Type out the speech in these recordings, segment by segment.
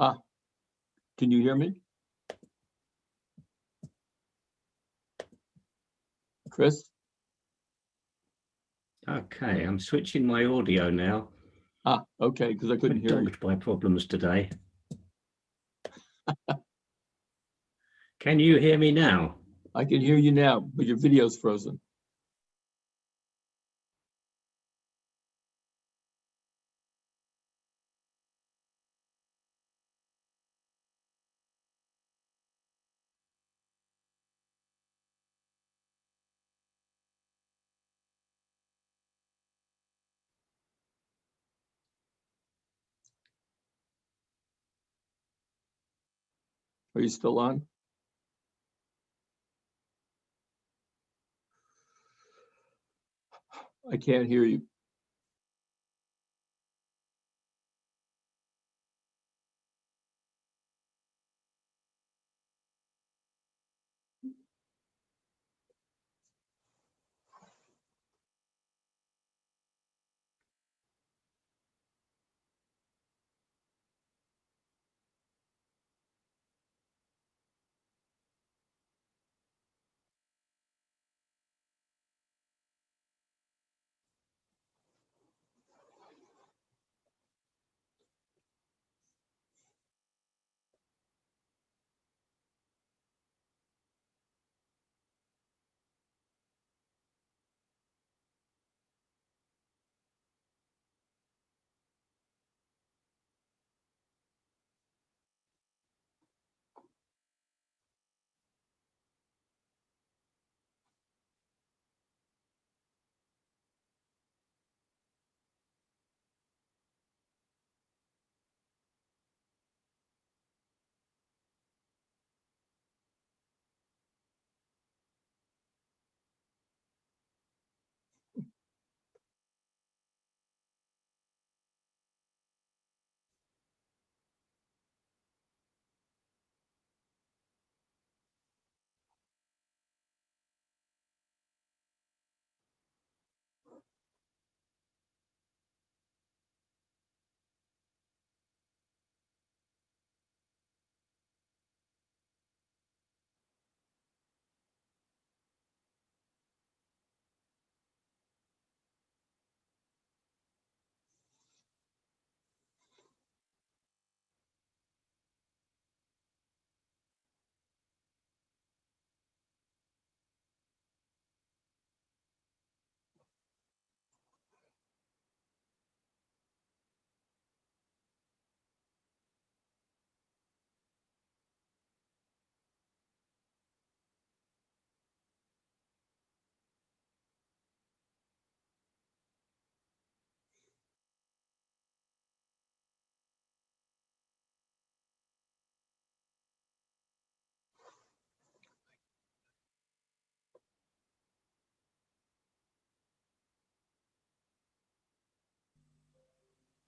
Ah, can you hear me? Chris? Okay, I'm switching my audio now. Ah, okay, because I couldn't hear you. Dogged by problems today. Can you hear me now? I can hear you now, but your video's frozen. Are you still on? I can't hear you.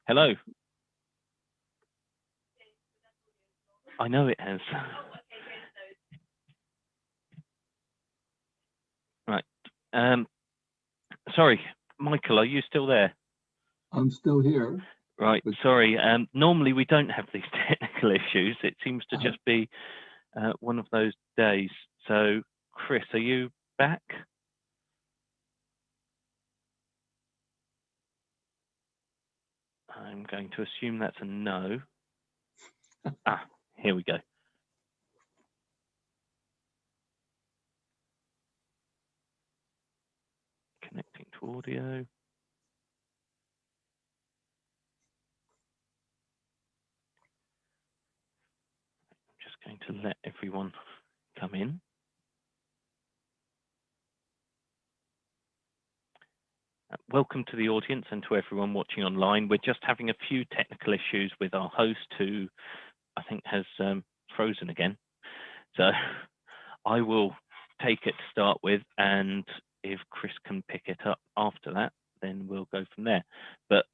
Hello. I know it has. Right. Sorry, Michael, are you still there? I'm still here. Right. Sorry. Normally we don't have these technical issues. It seems to just be one of those days. So, Chris, are you back? I'm going to assume that's a no. Here we go. Connecting to audio. I'm just going to let everyone come in. Welcome to the audience and to everyone watching online. We're just having a few technical issues with our host, who I think has frozen again. So I will take it to start with, and if Chris can pick it up after that, then we'll go from there. But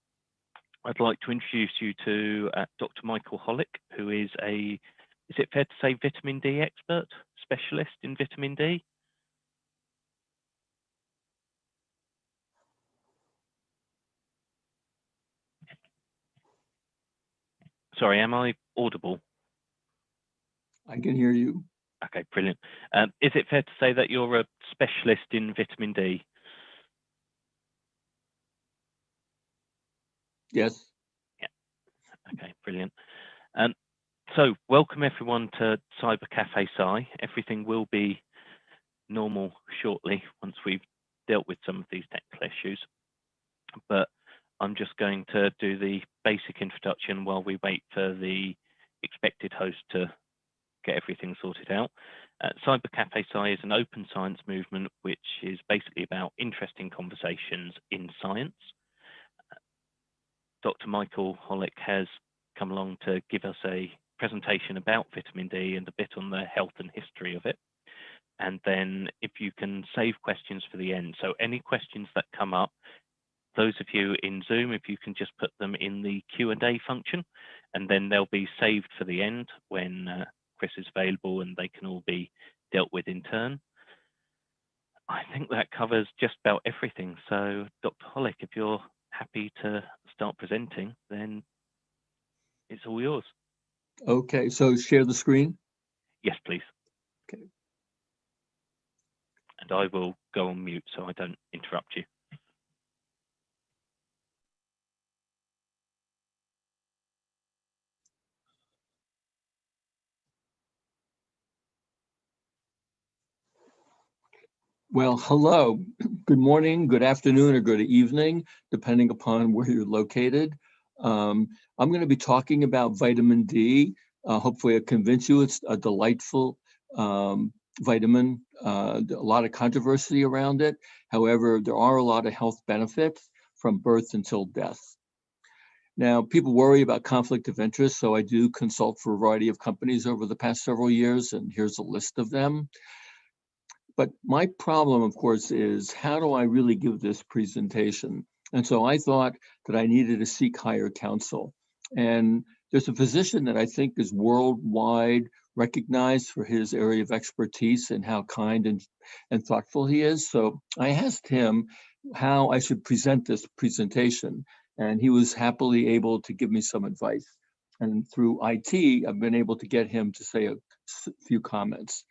I'd like to introduce you to Dr. Michael Hollick, who is is it fair to say vitamin D expert, specialist in vitamin D? Sorry, am I audible? I can hear you. Okay, brilliant. Is it fair to say that you're a specialist in vitamin D? Yes. Okay, brilliant. So welcome everyone to Cyber Cafe Sci. Everything will be normal shortly once we've dealt with some of these technical issues. But I'm just going to do the basic introduction while we wait for the expected host to get everything sorted out. Cyber Cafe Sci is an open science movement which is basically about interesting conversations in science. Dr. Michael Hollick has come along to give us a presentation about vitamin D and a bit on the health and history of it. And then if you can save questions for the end. So any questions that come up, those of you in Zoom, if you can just put them in the Q&A function, and then they'll be saved for the end when Chris is available and they can all be dealt with in turn. I think that covers just about everything. So Dr. Hollick, if you're happy to start presenting, then it's all yours. Okay, so share the screen. Yes, please. Okay. And I will go on mute so I don't interrupt you. Well, hello, good morning, good afternoon, or good evening, depending upon where you're located. I'm going to be talking about vitamin D. Hopefully, I convince you it's a delightful vitamin. A lot of controversy around it. However, there are a lot of health benefits from birth until death. Now, people worry about conflict of interest, so I do consult for a variety of companies over the past several years, and here's a list of them. But my problem, of course, is how do I really give this presentation? And so I thought that I needed to seek higher counsel. And there's a physician that I think is worldwide recognized for his area of expertise and how kind and thoughtful he is. So I asked him how I should present this presentation, and he was happily able to give me some advice. And through IT, I've been able to get him to say a few comments.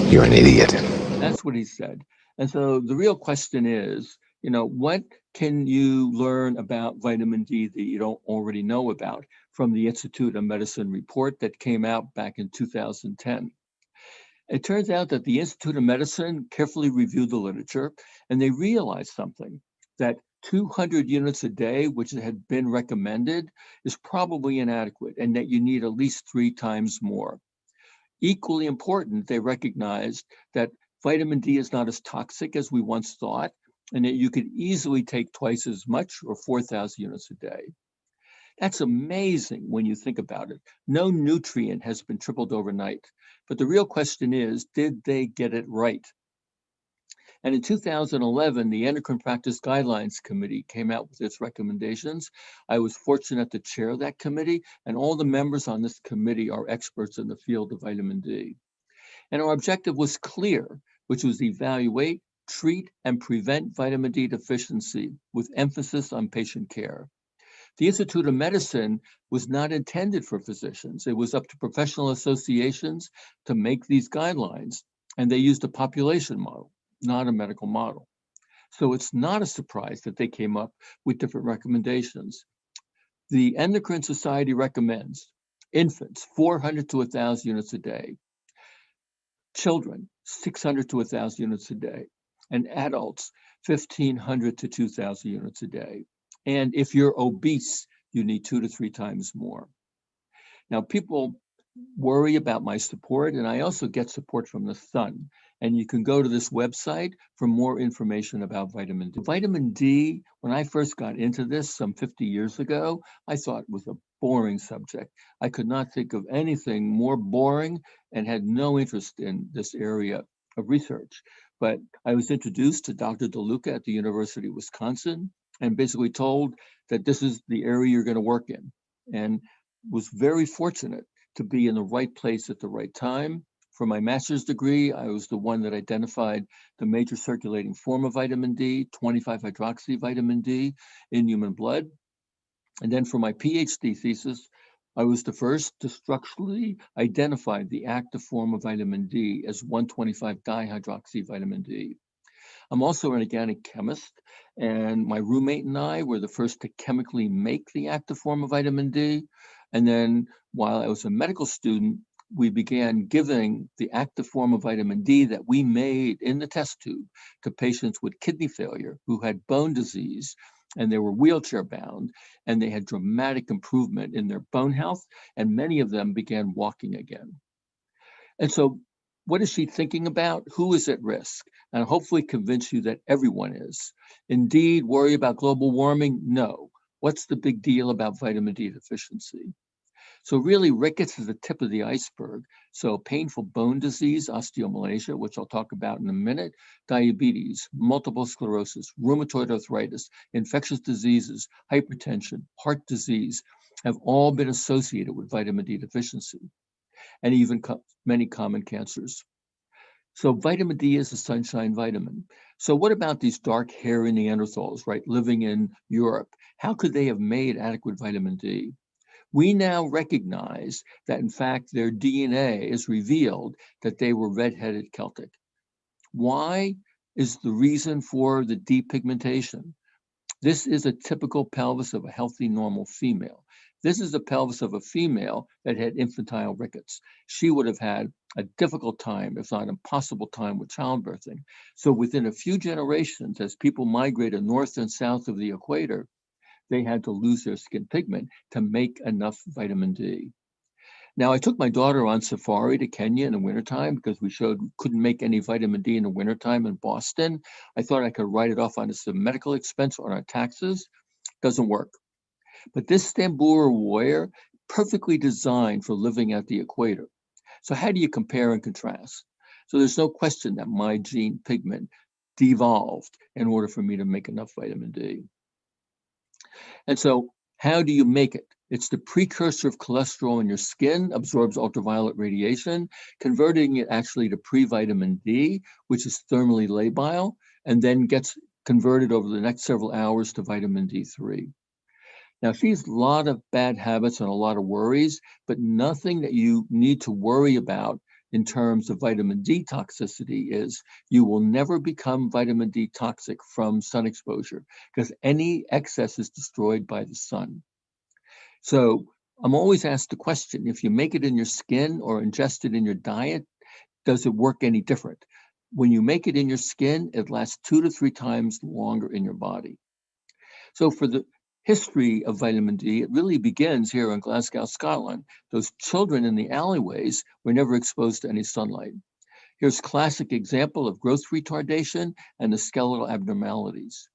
You're an idiot. That's what he said. And so the real question is, what can you learn about vitamin D that you don't already know about from the Institute of Medicine report that came out back in 2010? It turns out that the Institute of Medicine carefully reviewed the literature, and they realized something, that 200 units a day, which had been recommended, is probably inadequate, and that you need at least 3 times more. Equally important, they recognized that vitamin D is not as toxic as we once thought, and that you could easily take twice as much, or 4,000 units a day. That's amazing when you think about it. No nutrient has been tripled overnight. But the real question is, did they get it right? And in 2011, the Endocrine Practice Guidelines Committee came out with its recommendations. I was fortunate to chair that committee, and all the members on this committee are experts in the field of vitamin D. And our objective was clear, which was evaluate, treat, and prevent vitamin D deficiency with emphasis on patient care. The Institute of Medicine was not intended for physicians. It was up to professional associations to make these guidelines, and they used a population model, not a medical model. So it's not a surprise that they came up with different recommendations. The Endocrine Society recommends infants 400 to 1,000 units a day, children 600 to 1,000 units a day, and adults 1,500 to 2,000 units a day. And if you're obese, you need 2 to 3 times more. Now, people worry about my support, and I also get support from the sun. And you can go to this website for more information about vitamin D. Vitamin D, when I first got into this some 50 years ago, I thought it was a boring subject. I could not think of anything more boring and had no interest in this area of research. But I was introduced to Dr. DeLuca at the University of Wisconsin and basically told that this is the area you're going to work in, and was very fortunate to be in the right place at the right time. For my master's degree, I was the one that identified the major circulating form of vitamin D, 25-hydroxy vitamin D in human blood. And then for my PhD thesis, I was the first to structurally identify the active form of vitamin D as 125 dihydroxy vitamin D. I'm also an organic chemist, and my roommate and I were the first to chemically make the active form of vitamin D. And then while I was a medical student, we began giving the active form of vitamin D that we made in the test tube to patients with kidney failure who had bone disease and they were wheelchair bound, and they had dramatic improvement in their bone health, and many of them began walking again. And so what is she thinking about? Who is at risk? And hopefully convince you that everyone is. Indeed, worry about global warming? No. What's the big deal about vitamin D deficiency? So really, rickets is the tip of the iceberg. So painful bone disease, osteomalacia, which I'll talk about in a minute, diabetes, multiple sclerosis, rheumatoid arthritis, infectious diseases, hypertension, heart disease have all been associated with vitamin D deficiency, and even many common cancers. So vitamin D is a sunshine vitamin. So what about these dark-haired Neanderthals, right, living in Europe? How could they have made adequate vitamin D? We now recognize that, in fact, their DNA is revealed that they were red-headed Celtic. Why is the reason for the depigmentation? This is a typical pelvis of a healthy, normal female. This is the pelvis of a female that had infantile rickets. She would have had a difficult time, if not impossible time, with childbirthing. So within a few generations, as people migrated north and south of the equator, they had to lose their skin pigment to make enough vitamin D. Now, I took my daughter on safari to Kenya in the wintertime because we couldn't make any vitamin D in the wintertime in Boston. I thought I could write it off on as a medical expense on our taxes. Doesn't work. But this Stambura warrior, perfectly designed for living at the equator. So how do you compare and contrast? So there's no question that my gene pigment devolved in order for me to make enough vitamin D. And so how do you make it? It's the precursor of cholesterol in your skin, absorbs ultraviolet radiation, converting it actually to pre-vitamin D, which is thermally labile, and then gets converted over the next several hours to vitamin D3. Now, she has a lot of bad habits and a lot of worries, but nothing that you need to worry about in terms of vitamin D toxicity is you will never become vitamin D toxic from sun exposure because any excess is destroyed by the sun. So I'm always asked the question, if you make it in your skin or ingest it in your diet, does it work any different? When you make it in your skin, it lasts 2 to 3 times longer in your body. So for the history of vitamin D, it really begins here in Glasgow, Scotland. Those children in the alleyways were never exposed to any sunlight. Here's a classic example of growth retardation and the skeletal abnormalities.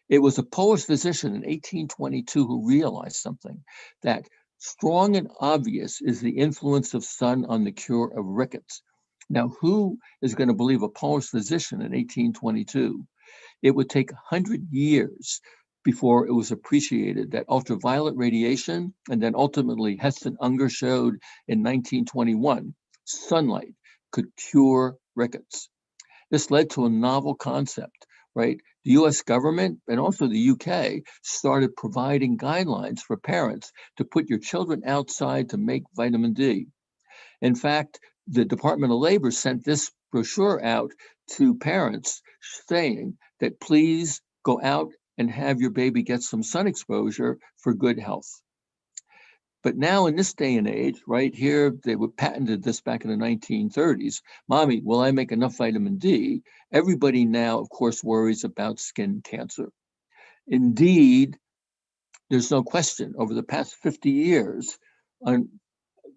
It was a Polish physician in 1822 who realized something, that strong and obvious is the influence of sun on the cure of rickets. Now, who is going to believe a Polish physician in 1822? It would take 100 years before it was appreciated that ultraviolet radiation, and then ultimately Heston Unger showed in 1921, sunlight could cure rickets. This led to a novel concept, right? The US government and also the UK started providing guidelines for parents to put your children outside to make vitamin D. In fact, the Department of Labor sent this brochure out to parents saying that please go out and have your baby get some sun exposure for good health. But now in this day and age, right here, they were patented this back in the 1930s. Mommy, will I make enough vitamin D? Everybody now, of course, worries about skin cancer. Indeed, there's no question over the past 50 years,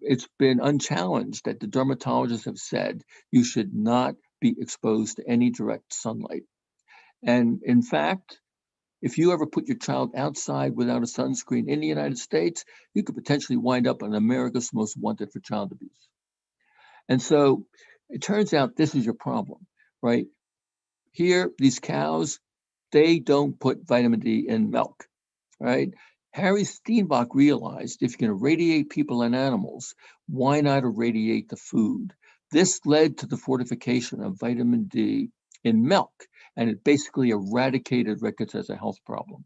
it's been unchallenged that the dermatologists have said you should not be exposed to any direct sunlight. And in fact, if you ever put your child outside without a sunscreen in the United States, you could potentially wind up on America's Most Wanted for child abuse. And so it turns out this is your problem, right? Here, these cows, they don't put vitamin D in milk, right? Harry Steenbach realized if you're going to irradiate people and animals, why not irradiate the food? This led to the fortification of vitamin D in milk, and it basically eradicated rickets as a health problem.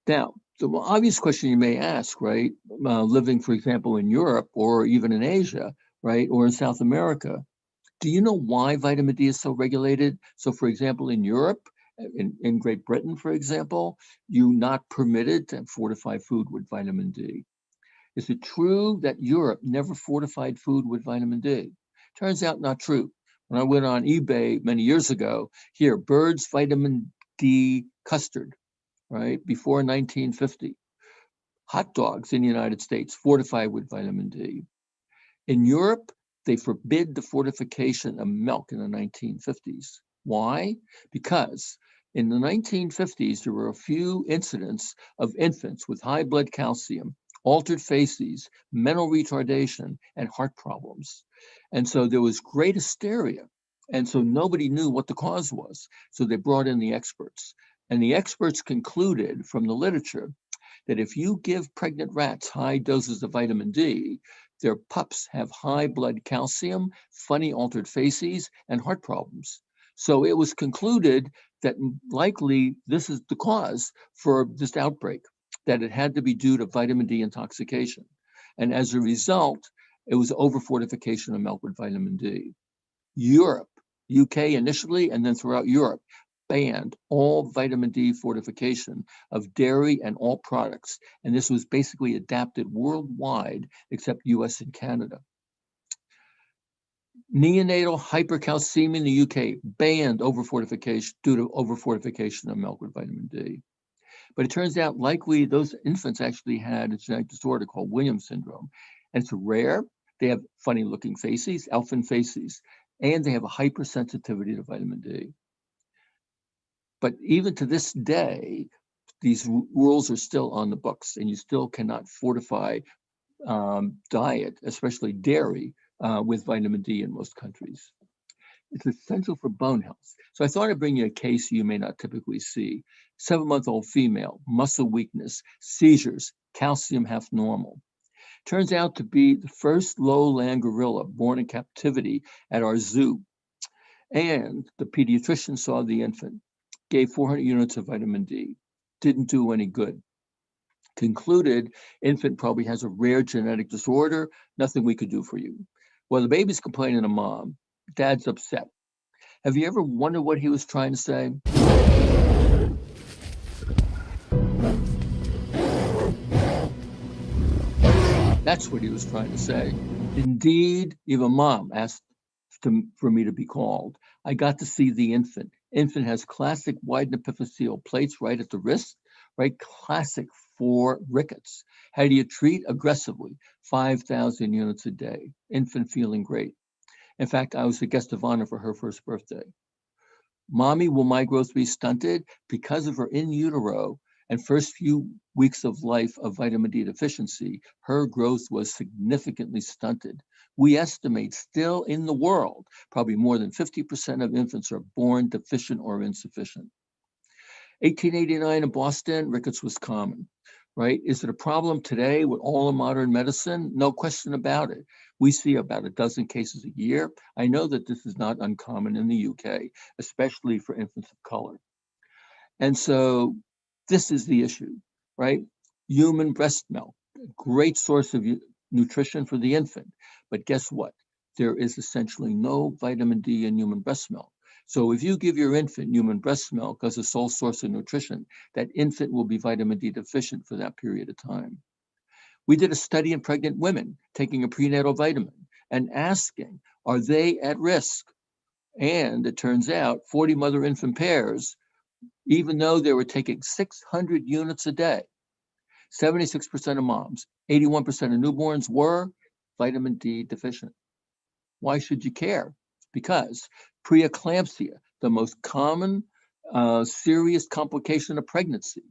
Now, The obvious question you may ask, right? Living, for example, in Europe or even in Asia, right, or in South America, do you know why vitamin D is so regulated? So, for example, in Europe, in Great Britain, for example, you're not permitted to fortify food with vitamin D. Is it true that Europe never fortified food with vitamin D? Turns out not true. When I went on eBay many years ago, here, Bird's vitamin D custard, right, before 1950. Hot dogs in the United States fortified with vitamin D. In Europe, they forbid the fortification of milk in the 1950s. Why? Because in the 1950s, there were a few incidents of infants with high blood calcium, altered faces, mental retardation, and heart problems. And so there was great hysteria. And so nobody knew what the cause was. So they brought in the experts. And the experts concluded from the literature that if you give pregnant rats high doses of vitamin D, their pups have high blood calcium, funny altered faces, and heart problems. So it was concluded that likely this is the cause for this outbreak, that it had to be due to vitamin D intoxication. And as a result, it was overfortification of milk with vitamin D. Europe, UK initially, and then throughout Europe, banned all vitamin D fortification of dairy and all products. And this was basically adapted worldwide, except US and Canada. Neonatal hypercalcemia in the UK banned overfortification due to overfortification of milk with vitamin D. But it turns out likely those infants actually had a genetic disorder called Williams syndrome. And it's rare. They have funny looking faces, elfin faces, and they have a hypersensitivity to vitamin D. But even to this day, these rules are still on the books, and you still cannot fortify diet, especially dairy, with vitamin D in most countries. It's essential for bone health. So I thought I'd bring you a case you may not typically see. 7-month-old female, muscle weakness, seizures, calcium half normal. Turns out to be the first lowland gorilla born in captivity at our zoo. And the pediatrician saw the infant, gave 400 units of vitamin D, didn't do any good. Concluded, infant probably has a rare genetic disorder, nothing we could do for you. Well, the baby's complaining to mom, dad's upset. Have you ever wondered what he was trying to say? That's what he was trying to say. Indeed, even mom asked for me to be called. I got to see the infant. Infant has classic wide epiphyseal plates right at the wrist, right? Classic for rickets. How do you treat? Aggressively, 5,000 units a day. Infant feeling great. In fact, I was a guest of honor for her first birthday. Mommy, will my growth be stunted? Because of her in utero and first few weeks of life of vitamin D deficiency, her growth was significantly stunted. We estimate still in the world, probably more than 50% of infants are born deficient or insufficient. 1889 in Boston, rickets was common, right? Is it a problem today with all of modern medicine? No question about it. We see about a dozen cases a year. I know that this is not uncommon in the UK, especially for infants of color. And so this is the issue, right? Human breast milk, a great source of nutrition for the infant. But guess what? There is essentially no vitamin D in human breast milk. So if you give your infant human breast milk as a sole source of nutrition, that infant will be vitamin D deficient for that period of time. We did a study in pregnant women taking a prenatal vitamin and asking, are they at risk? And it turns out 40 mother-infant pairs, even though they were taking 600 units a day, 76% of moms, 81% of newborns were vitamin D deficient. Why should you care? Because preeclampsia, the most common serious complication of pregnancy,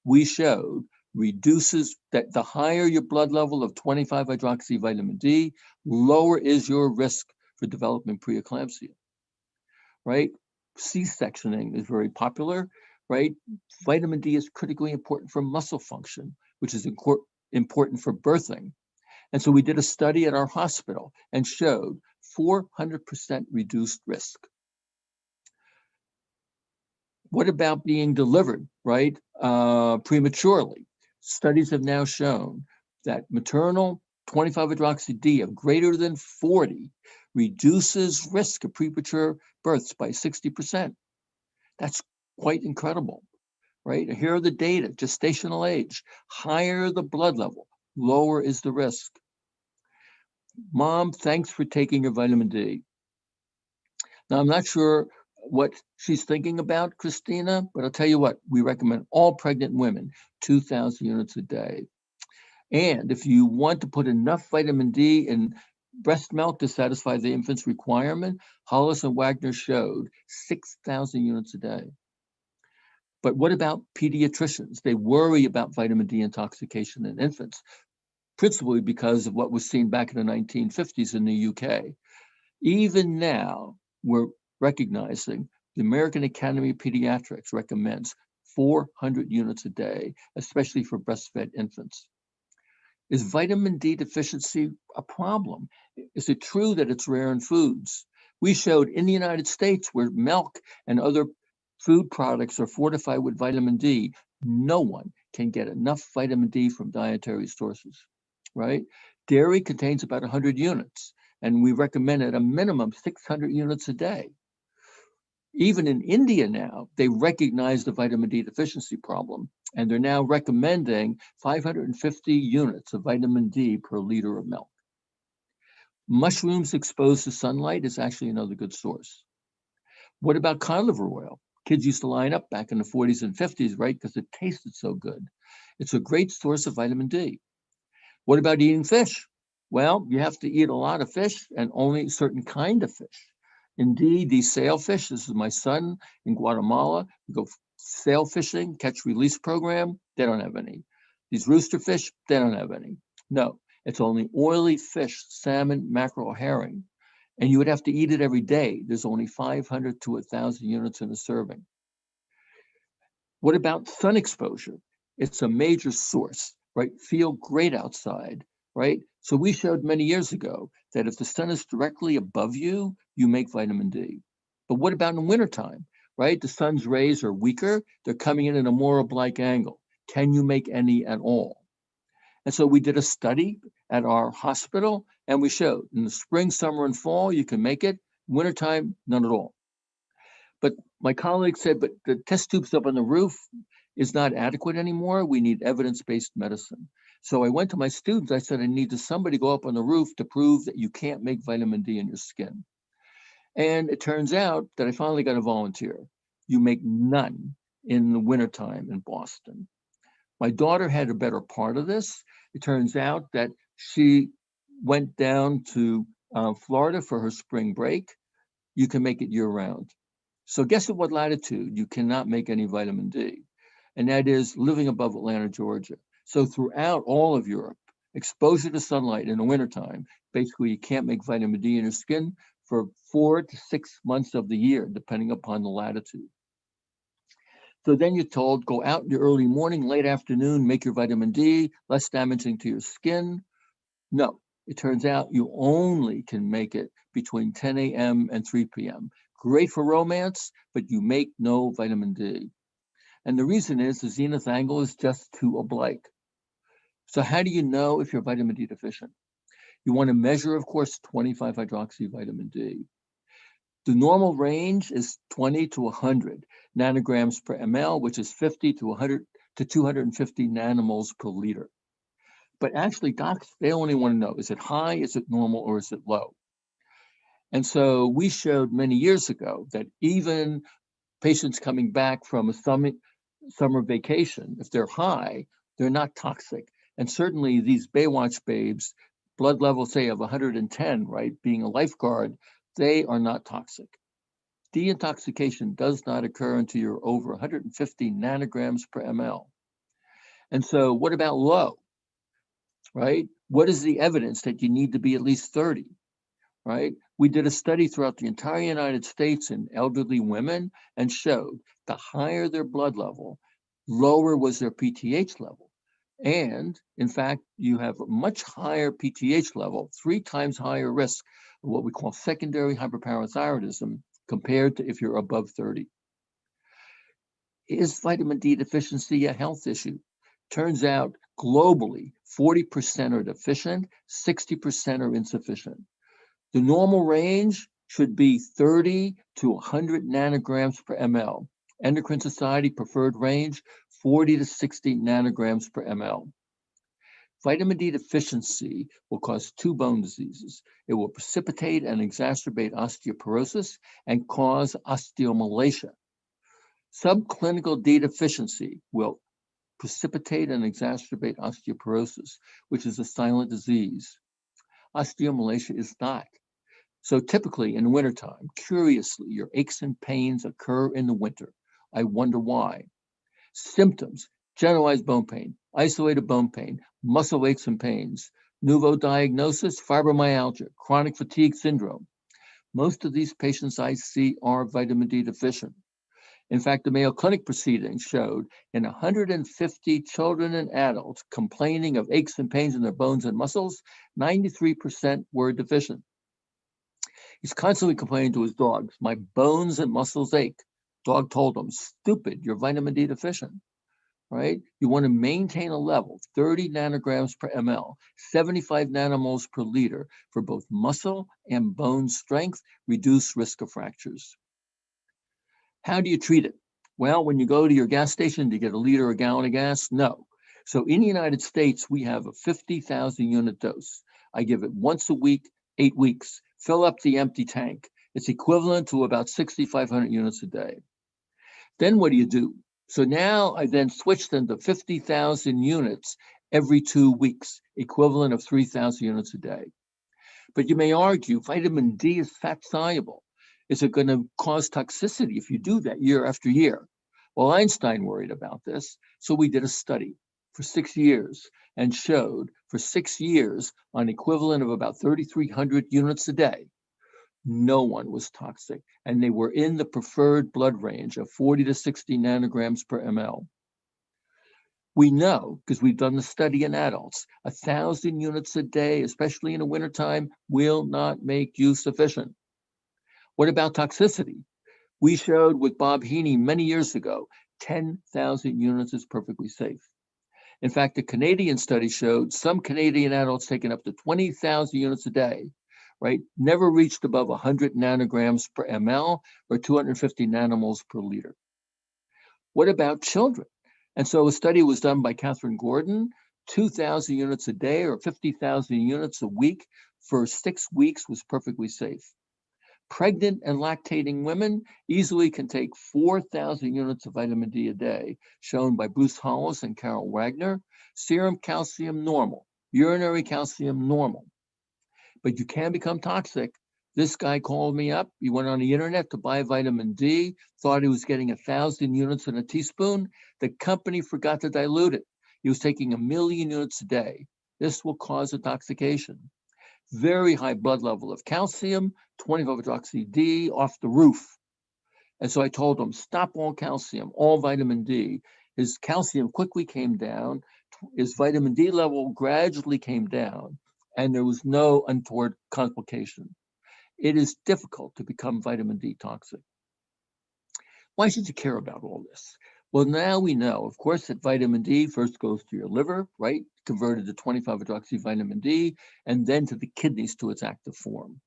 we showed reduces that the higher your blood level of 25-hydroxy vitamin D, lower is your risk for developing preeclampsia, right? C-sectioning is very popular, right? Vitamin D is critically important for muscle function, which is important for birthing. And so we did a study at our hospital and showed 400% reduced risk. What about being delivered, right, prematurely? studies have now shown that maternal 25-hydroxy-D of greater than 40 reduces risk of premature births by 60%. That's quite incredible, right? Here are the data: gestational age, higher the blood level, lower is the risk. Mom, thanks for taking your vitamin D. Now, I'm not sure what she's thinking about, Christina, but I'll tell you what, we recommend all pregnant women 2,000 units a day. And if you want to put enough vitamin D in breast milk to satisfy the infant's requirement, Hollis and Wagner showed 6,000 units a day. But what about pediatricians? They worry about vitamin D intoxication in infants, principally because of what was seen back in the 1950s in the UK. Even now, we're recognizing the American Academy of Pediatrics recommends 400 units a day, especially for breastfed infants. Is vitamin D deficiency a problem? Is it true that it's rare in foods? We showed in the United States, where milk and other food products are fortified with vitamin D, no one can get enough vitamin D from dietary sources, right? Dairy contains about 100 units, and we recommend at a minimum 600 units a day. Even in India now, they recognize the vitamin D deficiency problem, and they're now recommending 550 units of vitamin D per liter of milk. Mushrooms exposed to sunlight is actually another good source. What about cod liver oil? Kids used to line up back in the 40s and 50s, right? Because it tasted so good. It's a great source of vitamin D. What about eating fish? Well, you have to eat a lot of fish and only a certain kind of fish. Indeed, these sailfish, this is my son in Guatemala, we go sail fishing, catch release program, they don't have any. These rooster fish, they don't have any. No, it's only oily fish, salmon, mackerel, herring. And you would have to eat it every day. There's only 500 to 1,000 units in a serving. What about sun exposure? It's a major source, right? Feel great outside, right? So we showed many years ago that if the sun is directly above you, you make vitamin D. But what about in wintertime, right? The sun's rays are weaker. They're coming in at a more oblique angle. Can you make any at all? And so we did a study at our hospital, and we showed in the spring, summer, and fall, you can make it. Wintertime, none at all. But my colleague said, but the test tubes up on the roof is not adequate anymore. We need evidence-based medicine. So I went to my students. I said, I need somebody go up on the roof to prove that you can't make vitamin D in your skin. And it turns out that I finally got a volunteer. You make none in the wintertime in Boston. My daughter had a better part of this. It turns out that she went down to Florida for her spring break. You can make it year-round. So guess at what latitude you cannot make any vitamin D? And that is living above Atlanta, Georgia. So throughout all of Europe, exposure to sunlight in the wintertime, basically you can't make vitamin D in your skin for 4 to 6 months of the year, depending upon the latitude. So then you're told, go out in the early morning, late afternoon, make your vitamin D, less damaging to your skin. No, it turns out you only can make it between 10 a.m. and 3 p.m. Great for romance, but you make no vitamin D. And the reason is the zenith angle is just too oblique. So how do you know if you're vitamin D deficient? You want to measure, of course, 25-hydroxy vitamin D. The normal range is 20 to 100 nanograms per ml, which is 50 to 100 to 250 nanomoles per liter. But actually, docs, they only want to know, is it high, is it normal, or is it low? And so we showed many years ago that even patients coming back from a summer vacation, if they're high, they're not toxic. And certainly these Baywatch babes, blood levels, say, of 110, right, being a lifeguard, they are not toxic. Deintoxication does not occur until you're over 150 nanograms per ml. And so what about low, right? What is the evidence that you need to be at least 30, right? We did a study throughout the entire United States in elderly women and showed the higher their blood level, lower was their PTH level. And in fact, you have a much higher PTH level, 3 times higher risk of what we call secondary hyperparathyroidism compared to if you're above 30. Is vitamin D deficiency a health issue? Turns out globally, 40% are deficient, 60% are insufficient. The normal range should be 30 to 100 nanograms per ml. Endocrine Society preferred range, 40 to 60 nanograms per ml. Vitamin D deficiency will cause two bone diseases. It will precipitate and exacerbate osteoporosis and cause osteomalacia. Subclinical D deficiency will precipitate and exacerbate osteoporosis, which is a silent disease. Osteomalacia is not. So typically in wintertime, curiously, your aches and pains occur in the winter. I wonder why. Symptoms: generalized bone pain, isolated bone pain, muscle aches and pains. Nouveau diagnosis: fibromyalgia, chronic fatigue syndrome. Most of these patients I see are vitamin D deficient. In fact, the Mayo Clinic proceedings showed in 150 children and adults complaining of aches and pains in their bones and muscles, 93% were deficient. He's constantly complaining to his dogs, "My bones and muscles ache." Dog told him, "Stupid, you're vitamin D deficient," right? You want to maintain a level, 30 nanograms per ml, 75 nanomoles per liter for both muscle and bone strength, reduce risk of fractures. How do you treat it? Well, when you go to your gas station, do you get a liter or a gallon of gas? No. So in the United States, we have a 50,000 unit dose. I give it once a week, 8 weeks. Fill up the empty tank. It's equivalent to about 6,500 units a day. Then what do? So now I then switch them to 50,000 units every 2 weeks, equivalent of 3,000 units a day. But you may argue vitamin D is fat soluble. Is it going to cause toxicity if you do that year after year? Well, Einstein worried about this, so we did a study for 6 years and showed for 6 years on equivalent of about 3,300 units a day, no one was toxic, and they were in the preferred blood range of 40 to 60 nanograms per ml. We know, because we've done the study in adults, 1,000 units a day, especially in the wintertime, will not make you sufficient. What about toxicity? We showed with Bob Heaney many years ago, 10,000 units is perfectly safe. In fact, the Canadian study showed some Canadian adults taking up to 20,000 units a day, right, never reached above 100 nanograms per ml or 250 nanomoles per liter. What about children? And so a study was done by Catherine Gordon, 2,000 units a day or 50,000 units a week for 6 weeks was perfectly safe. Pregnant and lactating women easily can take 4,000 units of vitamin D a day, shown by Bruce Hollis and Carol Wagner. Serum calcium normal, urinary calcium normal. But you can become toxic. This guy called me up. He went on the internet to buy vitamin D, thought he was getting 1,000 units in a teaspoon. The company forgot to dilute it. He was taking 1,000,000 units a day. This will cause intoxication. Very high blood level of calcium, 25-hydroxy D off the roof. And so I told him, stop all calcium, all vitamin D. His calcium quickly came down. His vitamin D level gradually came down, and there was no untoward complication. It is difficult to become vitamin D toxic. Why should you care about all this? Well, now we know, of course, that vitamin D first goes to your liver, right? Converted to 25-hydroxy vitamin D, and then to the kidneys to its active form.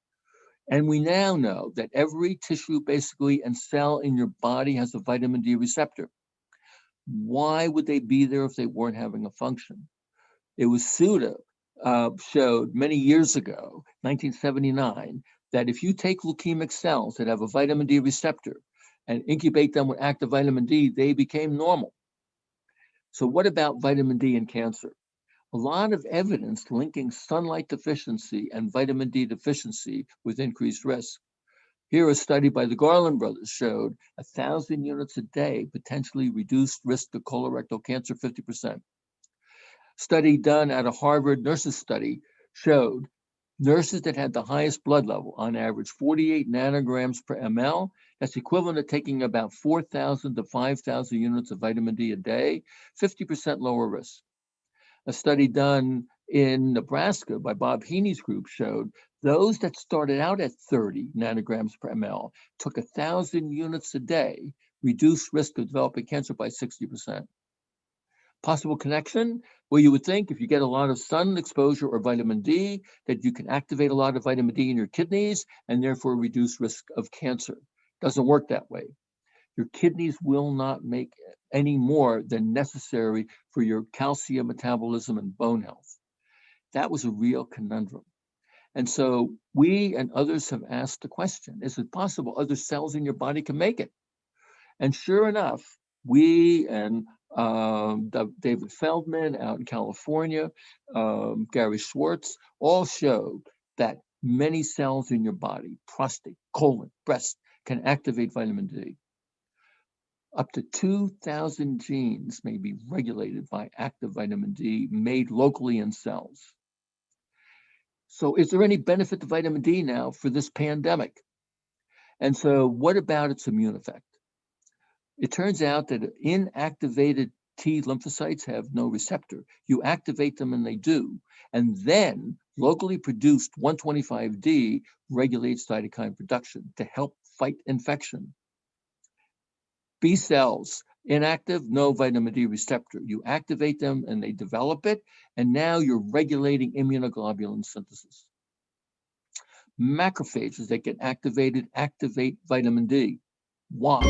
And we now know that every tissue basically and cell in your body has a vitamin D receptor. Why would they be there if they weren't having a function? It was Suda showed many years ago, 1979, that if you take leukemic cells that have a vitamin D receptor and incubate them with active vitamin D, they became normal. So what about vitamin D and cancer? A lot of evidence linking sunlight deficiency and vitamin D deficiency with increased risk. Here, a study by the Garland brothers showed 1,000 units a day potentially reduced risk of colorectal cancer 50%. Study done at a Harvard nurses study showed nurses that had the highest blood level, on average 48 nanograms per ml, that's equivalent to taking about 4,000 to 5,000 units of vitamin D a day, 50% lower risk. A study done in Nebraska by Bob Heaney's group showed those that started out at 30 nanograms per ml took 1,000 units a day, reduced risk of developing cancer by 60%. Possible connection? Well, you would think if you get a lot of sun exposure or vitamin D, that you can activate a lot of vitamin D in your kidneys and therefore reduce risk of cancer. Doesn't work that way. Your kidneys will not make any more than necessary for your calcium metabolism and bone health. That was a real conundrum. And so we and others have asked the question, is it possible other cells in your body can make it? And sure enough, we and David Feldman out in California, Gary Schwartz, all showed that many cells in your body, prostate, colon, breast, can activate vitamin D. Up to 2,000 genes may be regulated by active vitamin D made locally in cells. So is there any benefit to vitamin D now for this pandemic? And so what about its immune effect? It turns out that inactivated T lymphocytes have no receptor. You activate them and they do. And then locally produced 125D regulates cytokine production to help fight infection. B cells, inactive, no vitamin D receptor. You activate them and they develop it, and now you're regulating immunoglobulin synthesis. Macrophages that get activated activate vitamin D. Why?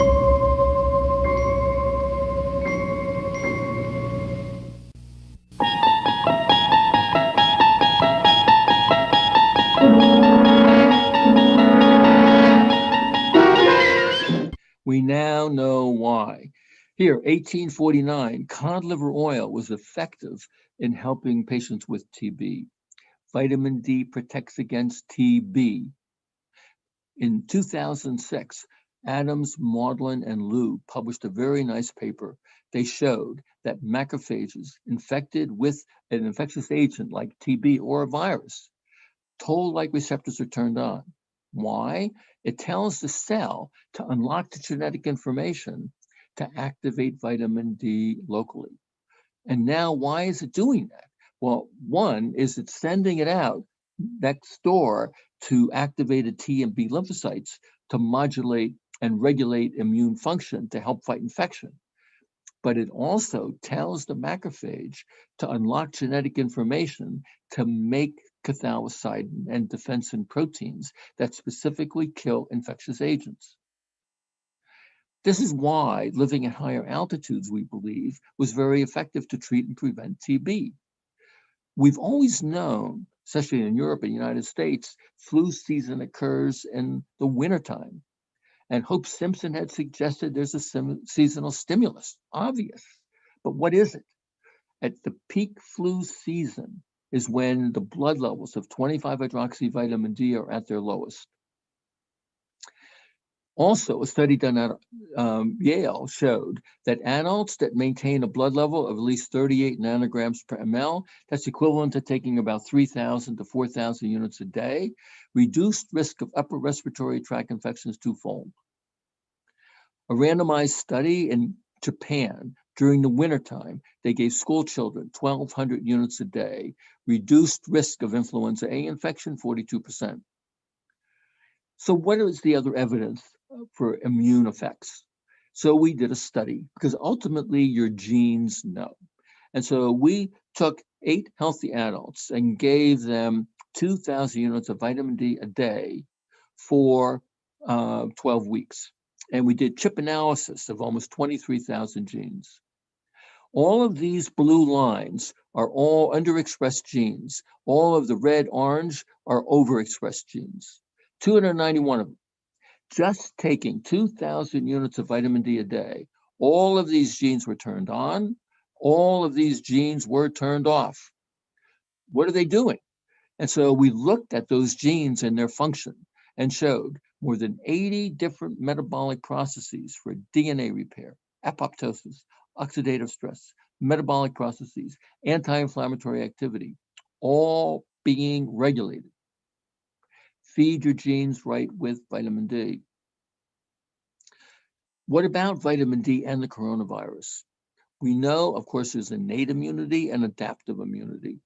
We now know why. Here, 1849, cod liver oil was effective in helping patients with TB. Vitamin D protects against TB. In 2006, Adams, Maudlin, and Liu published a very nice paper. They showed that macrophages infected with an infectious agent like TB or a virus, toll-like receptors are turned on. Why? It tells the cell to unlock the genetic information to activate vitamin D locally. And now, why is it doing that? Well, one is it's sending it out next door to activated T and B lymphocytes to modulate and regulate immune function to help fight infection. But it also tells the macrophage to unlock genetic information to make cathalicidin and defensin proteins that specifically kill infectious agents. This is why living at higher altitudes, we believe, was very effective to treat and prevent TB. We've always known, especially in Europe and the United States, flu season occurs in the wintertime. And Hope Simpson had suggested there's a seasonal stimulus, obvious. But what is it? At the peak flu season is when the blood levels of 25-hydroxyvitamin D are at their lowest. Also, a study done at Yale showed that adults that maintain a blood level of at least 38 nanograms per ml, that's equivalent to taking about 3,000 to 4,000 units a day, reduced risk of upper respiratory tract infections twofold. A randomized study in Japan during the wintertime, they gave school children 1,200 units a day, reduced risk of influenza A infection 42%. So what is the other evidence for immune effects? So we did a study because ultimately your genes know. And so we took 8 healthy adults and gave them 2,000 units of vitamin D a day for 12 weeks. And we did chip analysis of almost 23,000 genes. All of these blue lines are all underexpressed genes. All of the red, orange are overexpressed genes. 291 of them. Just taking 2,000 units of vitamin D a day, all of these genes were turned on, all of these genes were turned off. What are they doing? And so we looked at those genes and their function and showed more than 80 different metabolic processes for DNA repair, apoptosis, oxidative stress, metabolic processes, anti-inflammatory activity, all being regulated. Feed your genes right with vitamin D. What about vitamin D and the coronavirus? We know, of course, there's innate immunity and adaptive immunity.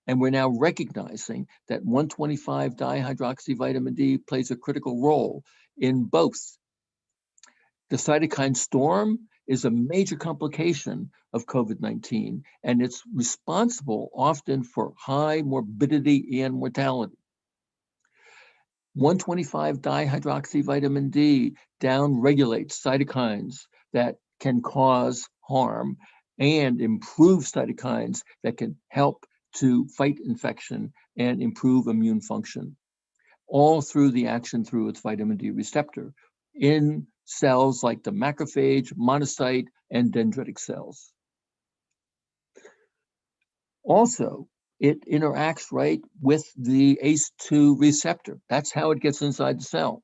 And we're now recognizing that 125-dihydroxyvitamin D plays a critical role in both. The cytokine storm is a major complication of COVID-19, and it's responsible often for high morbidity and mortality. 1,25-dihydroxyvitamin D downregulates cytokines that can cause harm and improve cytokines that can help to fight infection and improve immune function, all through the action through its vitamin D receptor in cells like the macrophage, monocyte, and dendritic cells. Also, it interacts right with the ACE2 receptor. That's how it gets inside the cell.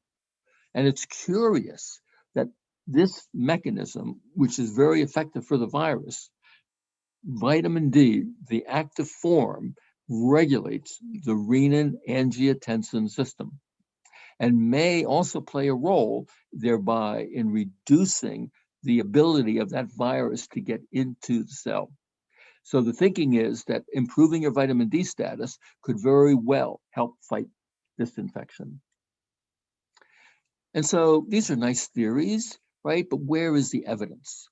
And it's curious that this mechanism, which is very effective for the virus, vitamin D, the active form, regulates the renin-angiotensin system and may also play a role thereby in reducing the ability of that virus to get into the cell. So the thinking is that improving your vitamin D status could very well help fight this infection. And so these are nice theories, right? But where is the evidence?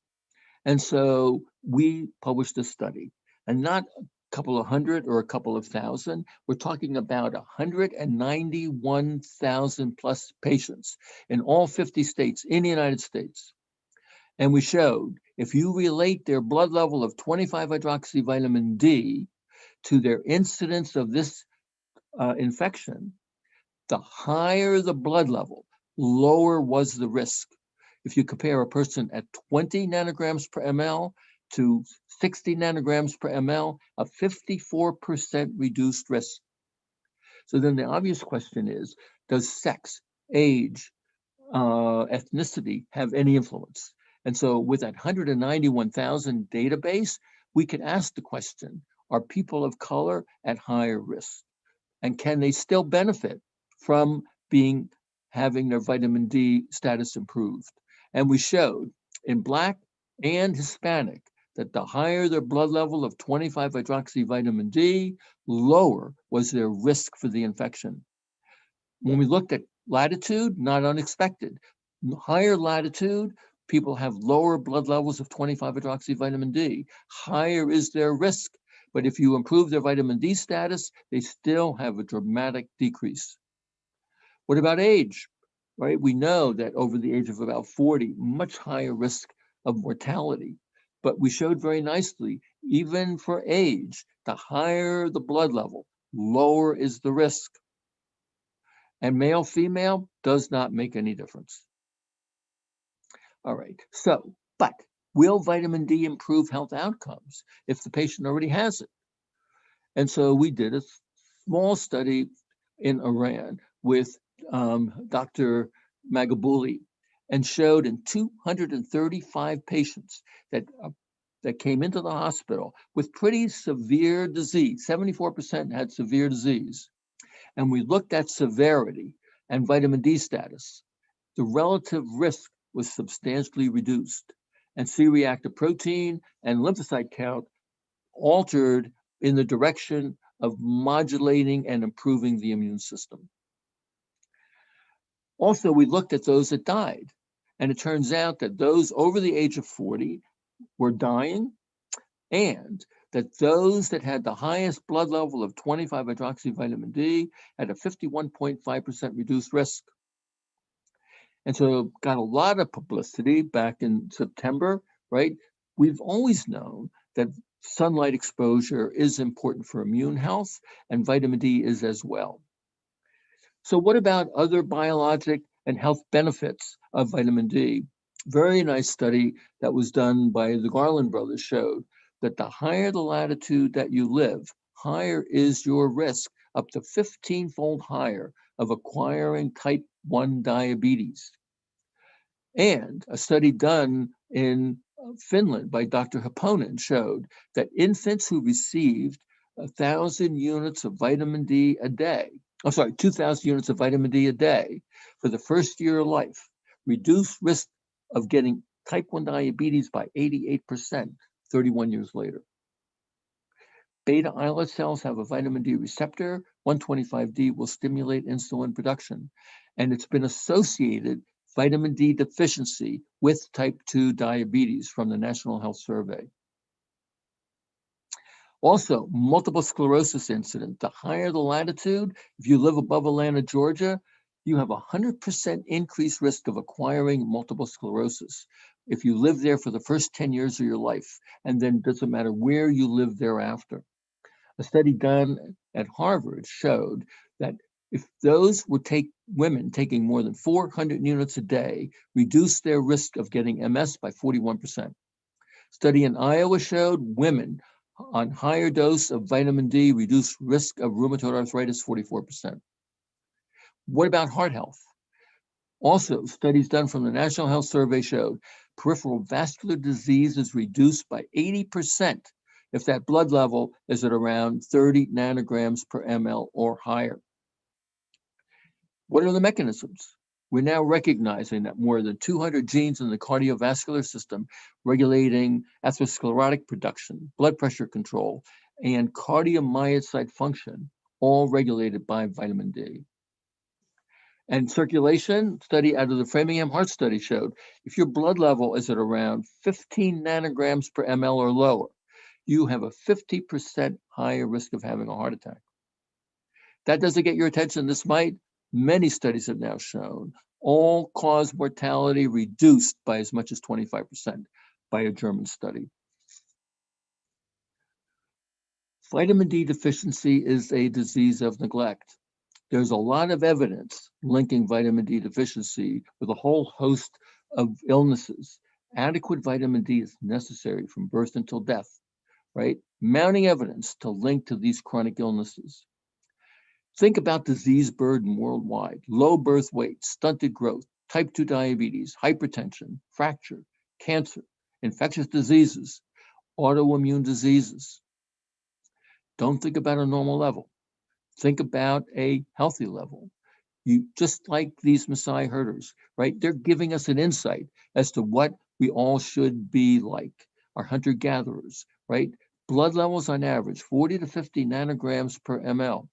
And so we published a study, and not a couple of hundred or a couple of thousand. We're talking about 191,000 plus patients in all 50 states in the United States. And we showed if you relate their blood level of 25-hydroxyvitamin D to their incidence of this infection, the higher the blood level, lower was the risk. If you compare a person at 20 nanograms per ml to 60 nanograms per ml, a 54% reduced risk. So then the obvious question is, does sex, age, ethnicity have any influence? And so with that 191,000 database, we could ask the question, are people of color at higher risk? And can they still benefit from having their vitamin D status improved? And we showed in Black and Hispanic that the higher their blood level of 25-hydroxyvitamin D, lower was their risk for the infection. When we looked at latitude, not unexpected. Higher latitude, people have lower blood levels of 25-hydroxyvitamin D. Higher is their risk. But if you improve their vitamin D status, they still have a dramatic decrease. What about age? Right? We know that over the age of about 40, much higher risk of mortality. But we showed very nicely, even for age, the higher the blood level, lower is the risk. And male, female does not make any difference. All right, so, but will vitamin D improve health outcomes if the patient already has it? And so we did a small study in Iran with Dr. Magabouli and showed in 235 patients that came into the hospital with pretty severe disease. 74% had severe disease. And we looked at severity and vitamin D status. The relative risk was substantially reduced, and C-reactive protein and lymphocyte count altered in the direction of modulating and improving the immune system. Also, we looked at those that died, and it turns out that those over the age of 40 were dying, and that those that had the highest blood level of 25-hydroxyvitamin D had a 51.5% reduced risk. And so got a lot of publicity back in September, right? We've always known that sunlight exposure is important for immune health, and vitamin D is as well. So what about other biologic and health benefits of vitamin D? Very nice study that was done by the Garland brothers showed that the higher the latitude that you live, higher is your risk, up to 15-fold higher, of acquiring type 1 diabetes. And a study done in Finland by Dr. Happonen showed that infants who received 1,000 units of vitamin D a day, 2,000 units of vitamin D a day for the first year of life, reduced risk of getting type 1 diabetes by 88% 31 years later. Beta islet cells have a vitamin D receptor. 125D will stimulate insulin production. And it's been associated vitamin D deficiency with type 2 diabetes from the National Health Survey. Also, multiple sclerosis incident. The higher the latitude, if you live above Atlanta, Georgia, you have a 100% increased risk of acquiring multiple sclerosis if you live there for the first 10 years of your life, and then it doesn't matter where you live thereafter. A study done at Harvard showed that if those would take women taking more than 400 units a day, reduce their risk of getting MS by 41%. Study in Iowa showed women on higher dose of vitamin D reduced risk of rheumatoid arthritis 44%. What about heart health? Also, studies done from the National Health Survey showed peripheral vascular disease is reduced by 80% if that blood level is at around 30 nanograms per ml or higher. What are the mechanisms? We're now recognizing that more than 200 genes in the cardiovascular system regulating atherosclerotic production, blood pressure control, and cardiomyocyte function, all regulated by vitamin D. And circulation, study out of the Framingham Heart Study showed if your blood level is at around 15 nanograms per ml or lower, you have a 50% higher risk of having a heart attack. That doesn't get your attention. This might. Many studies have now shown all-cause mortality reduced by as much as 25% by a German study. Vitamin D deficiency is a disease of neglect. There's a lot of evidence linking vitamin D deficiency with a whole host of illnesses. Adequate vitamin D is necessary from birth until death, right? Mounting evidence to link to these chronic illnesses. Think about disease burden worldwide: low birth weight, stunted growth, type 2 diabetes, hypertension, fracture, cancer, infectious diseases, autoimmune diseases. Don't think about a normal level. Think about a healthy level. You just like these Maasai herders, right? They're giving us an insight as to what we all should be like, our hunter-gatherers, right? Blood levels on average, 40 to 50 nanograms per ml.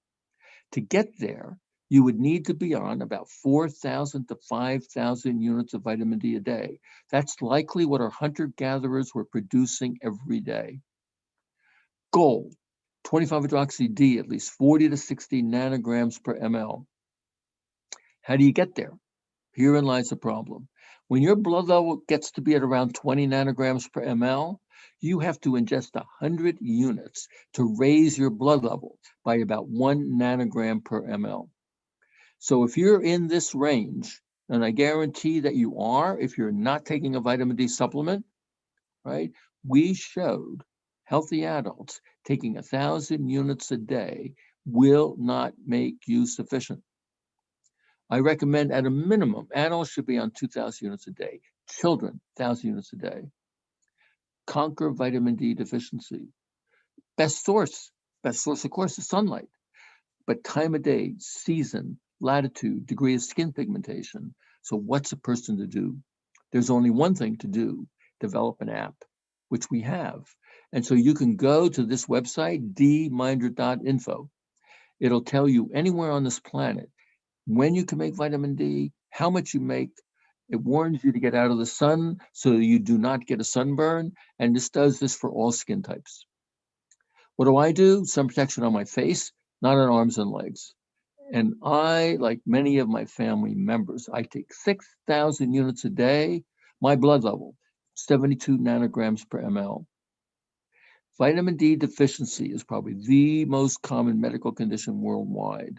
To get there, you would need to be on about 4,000 to 5,000 units of vitamin D a day. That's likely what our hunter-gatherers were producing every day. Goal, 25-hydroxy-D, at least 40 to 60 nanograms per ml. How do you get there? Herein lies the problem. When your blood level gets to be at around 20 nanograms per ml, you have to ingest 100 units to raise your blood level by about 1 nanogram per ml. So if you're in this range, and I guarantee that you are if you're not taking a vitamin D supplement, right? We showed healthy adults taking 1,000 units a day will not make you sufficient. I recommend at a minimum, adults should be on 2,000 units a day, children, 1,000 units a day. Conquer vitamin D deficiency. Best source, of course, is sunlight, but time of day, season, latitude, degree of skin pigmentation. So what's a person to do? There's only one thing to do: develop an app, which we have. And so you can go to this website, dminder.info. It'll tell you anywhere on this planet when you can make vitamin D, how much you make. It warns you to get out of the sun so you do not get a sunburn, and this does this for all skin types. What do? Sun protection on my face, not on arms and legs. And I, like many of my family members, I take 6,000 units a day. My blood level, 72 nanograms per ml. Vitamin D deficiency is probably the most common medical condition worldwide.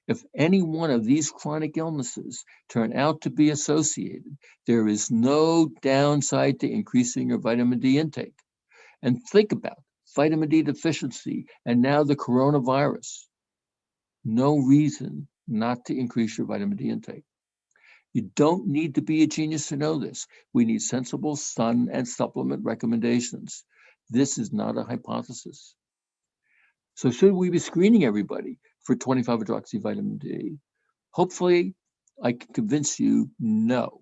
If any one of these chronic illnesses turn out to be associated, there is no downside to increasing your vitamin D intake. And think about vitamin D deficiency and now the coronavirus. No reason not to increase your vitamin D intake. You don't need to be a genius to know this. We need sensible sun and supplement recommendations. This is not a hypothesis. So should we be screening everybody for 25-hydroxy vitamin D? Hopefully, I can convince you no.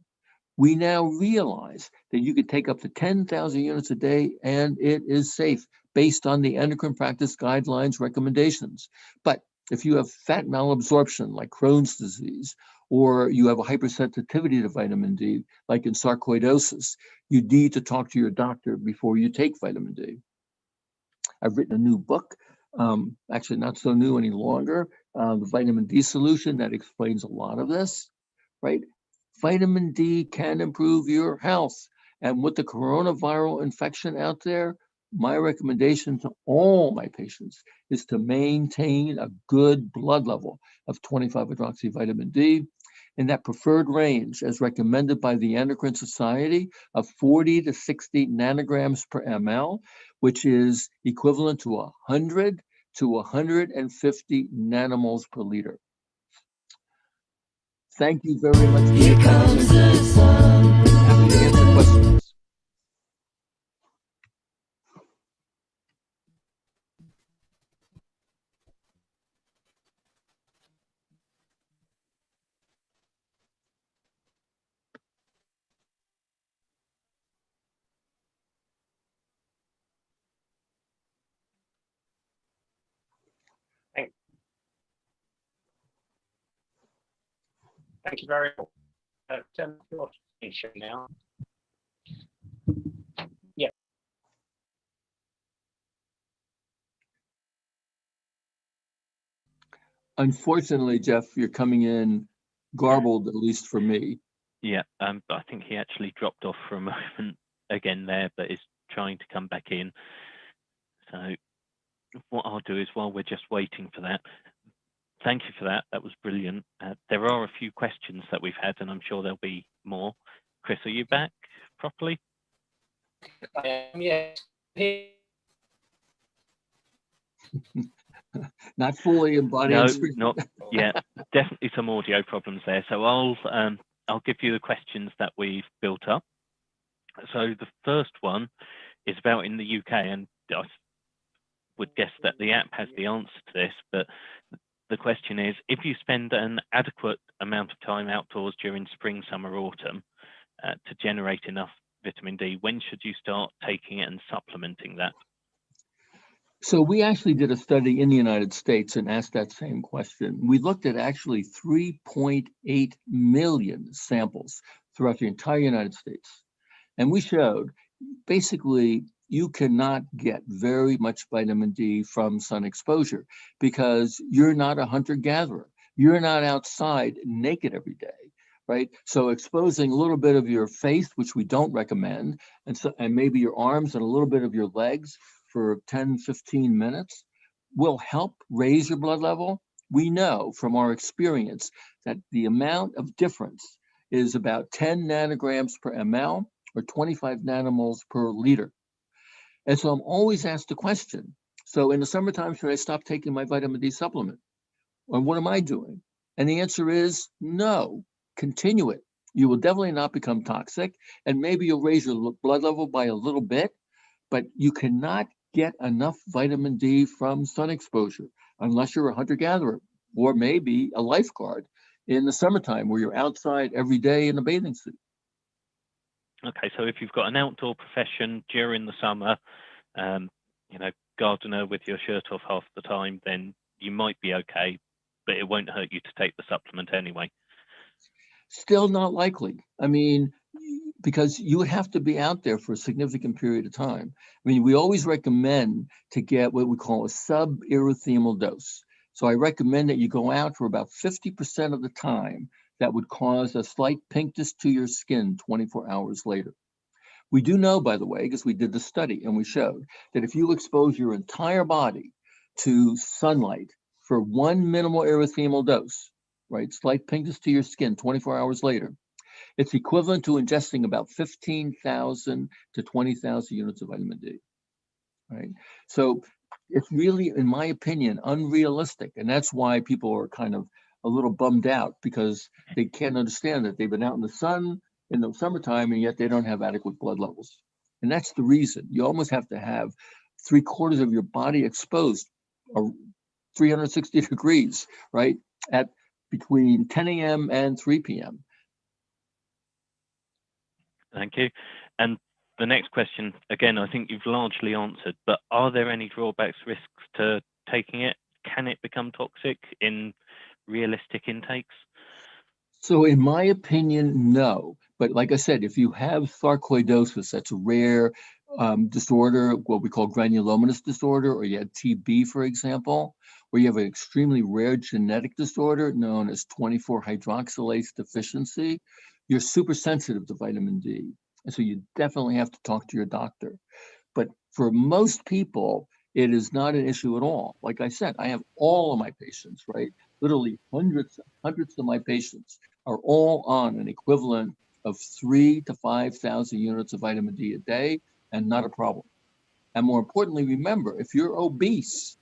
We now realize that you could take up to 10,000 units a day and it is safe based on the endocrine practice guidelines recommendations. But if you have fat malabsorption like Crohn's disease, or you have a hypersensitivity to vitamin D, like in sarcoidosis, you need to talk to your doctor before you take vitamin D. I've written a new book, actually not so new any longer, the vitamin D solution that explains a lot of this, right? Vitamin D can improve your health. And with the coronavirus infection out there, my recommendation to all my patients is to maintain a good blood level of 25-hydroxy vitamin D in that preferred range as recommended by the Endocrine Society of 40 to 60 nanograms per ml, which is equivalent to 100 to 150 nanomoles per liter. Thank you very much. Here comes the sun. Happy to answer questions. Thank you very much. Turn off your screen share now. Yeah. Unfortunately, Jeff, you're coming in garbled, at least for me. Yeah, I think he actually dropped off for a moment again there, but is trying to come back in. So what I'll do is, while we're just waiting for that, thank you for that. That was brilliant. There are a few questions that we've had, and I'm sure there'll be more. Chris, are you back properly? I am, yes. Not fully in body No, and spirit. not yet. Definitely some audio problems there. So I'll give you the questions that we've built up. So the first one is about in the UK, and I would guess that the app has the answer to this, but the question is, if you spend an adequate amount of time outdoors during spring, summer, autumn to generate enough vitamin D, when should you start taking it and supplementing that? So we actually did a study in the United States and asked that same question. We looked at actually 3.8 million samples throughout the entire United States. And we showed basically you cannot get very much vitamin D from sun exposure because you're not a hunter-gatherer. You're not outside naked every day, right? So exposing a little bit of your face, which we don't recommend, and maybe your arms and a little bit of your legs for 10, 15 minutes will help raise your blood level. We know from our experience that the amount of difference is about 10 nanograms per ml or 25 nanomoles per liter. And so I'm always asked the question, so in the summertime, should I stop taking my vitamin D supplement? Or what am I doing? And the answer is no, continue it. You will definitely not become toxic, and maybe you'll raise your blood level by a little bit, but you cannot get enough vitamin D from sun exposure unless you're a hunter-gatherer or maybe a lifeguard in the summertime where you're outside every day in a bathing suit. Okay, so if you've got an outdoor profession during the summer, gardener with your shirt off half the time, then you might be okay, but it won't hurt you to take the supplement anyway. Still not likely. I mean, because you would have to be out there for a significant period of time. I mean, we always recommend to get what we call a suberythemal dose. So I recommend that you go out for about 50% of the time that would cause a slight pinkness to your skin 24 hours later. We do know, by the way, because we did the study and we showed that if you expose your entire body to sunlight for one minimal erythemal dose, right, slight pinkness to your skin 24 hours later, it's equivalent to ingesting about 15,000 to 20,000 units of vitamin D, right? So it's really, in my opinion, unrealistic. And that's why people are kind of a little bummed out because they can't understand that they've been out in the sun in the summertime and yet they don't have adequate blood levels. And that's the reason. You almost have to have 3/4 of your body exposed or 360 degrees, right, at between 10 a.m. and 3 p.m. Thank you. And the next question, again, I think you've largely answered, but are there any drawbacks, risks to taking it? Can it become toxic in realistic intakes? So in my opinion, no. But like I said, if you have sarcoidosis, that's a rare disorder, what we call granulomatous disorder, or you had TB, for example, or you have an extremely rare genetic disorder known as 24-hydroxylase deficiency, you're super sensitive to vitamin D. And so you definitely have to talk to your doctor. But for most people, it is not an issue at all. Like I said, I have all of my patients, right? Literally hundreds of my patients are all on an equivalent of 3,000 to 5,000 units of vitamin D a day, and not a problem. And more importantly, remember, if you're obese,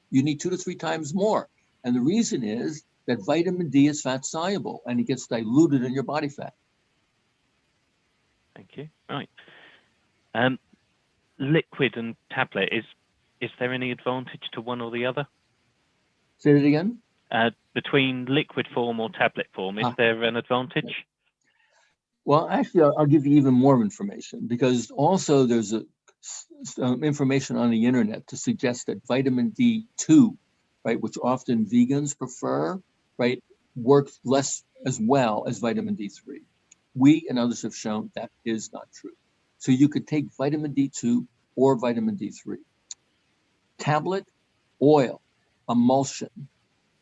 you need 2 to 3 times more. And the reason is that vitamin D is fat soluble and it gets diluted in your body fat. Thank you. Right. Liquid and tablet, is there any advantage to one or the other? Say it again. Between liquid form or tablet form, is there an advantage? Well, actually, I'll give you even more information, because also there's some information on the internet to suggest that vitamin D2, right, which often vegans prefer, right, works less as well as vitamin D3. We and others have shown that is not true. So you could take vitamin D2 or vitamin D3. Tablet, oil, emulsion,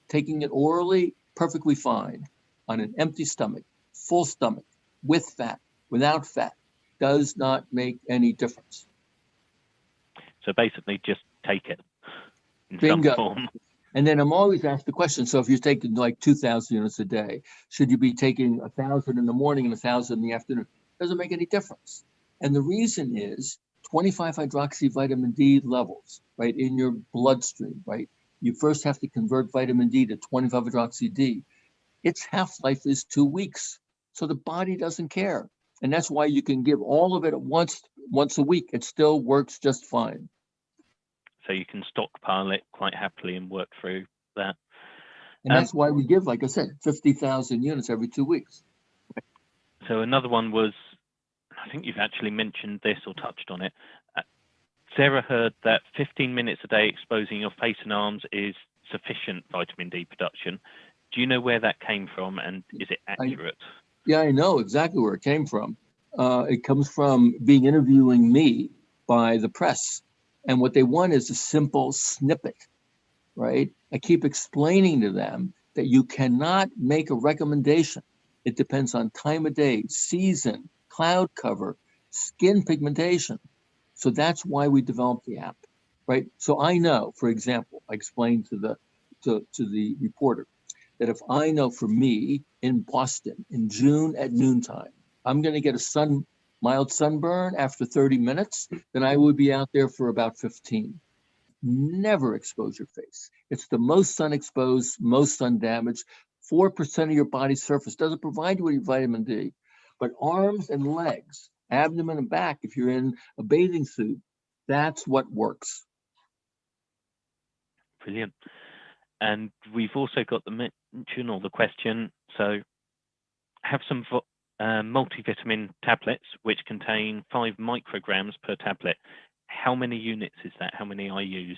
taking it orally, perfectly fine. On an empty stomach, full stomach, with fat, without fat, does not make any difference. So basically just take it in Bingo. some form. And then I'm always asked the question, so if you're taking like 2,000 units a day, should you be taking 1,000 in the morning and 1,000 in the afternoon? Doesn't make any difference. And the reason is 25-hydroxy vitamin D levels, right, in your bloodstream, right? You first have to convert vitamin D to 25-hydroxy D. Its half-life is 2 weeks. So the body doesn't care. And that's why you can give all of it at once a week. It still works just fine. So you can stockpile it quite happily and work through that. And that's why we give, like I said, 50,000 units every 2 weeks. So another one was, I think you've actually mentioned this or touched on it. Sarah heard that 15 minutes a day exposing your face and arms is sufficient vitamin D production. Do you know where that came from, and is it accurate? Yeah, I know exactly where it came from. It comes from being interviewing me by the press. And what they want is a simple snippet, right? I keep explaining to them that you cannot make a recommendation. It depends on time of day, season, cloud cover, skin pigmentation. So that's why we developed the app, right? So I know, for example, I explained to the reporter that if I know for me in Boston in June at noontime, I'm going to get a mild sunburn after 30 minutes, then I would be out there for about 15. Never expose your face. It's the most sun exposed, most sun damaged. 4% of your body's surface doesn't provide you with your vitamin D. But arms and legs, abdomen and back, if you're in a bathing suit, that's what works. Brilliant. And we've also got the mention or the question, so have some multivitamin tablets which contain 5 micrograms per tablet. How many units is that? How many IUs?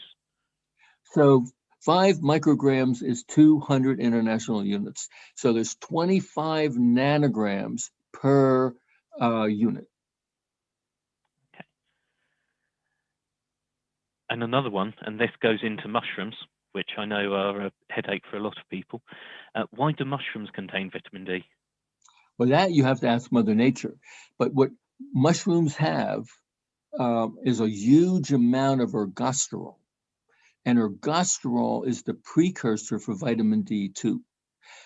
So 5 micrograms is 200 international units. So there's 25 nanograms per unit. Okay. And another one, and this goes into mushrooms, which I know are a headache for a lot of people. Why do mushrooms contain vitamin D? Well, that you have to ask Mother Nature. But what mushrooms have is a huge amount of ergosterol. And ergosterol is the precursor for vitamin D2.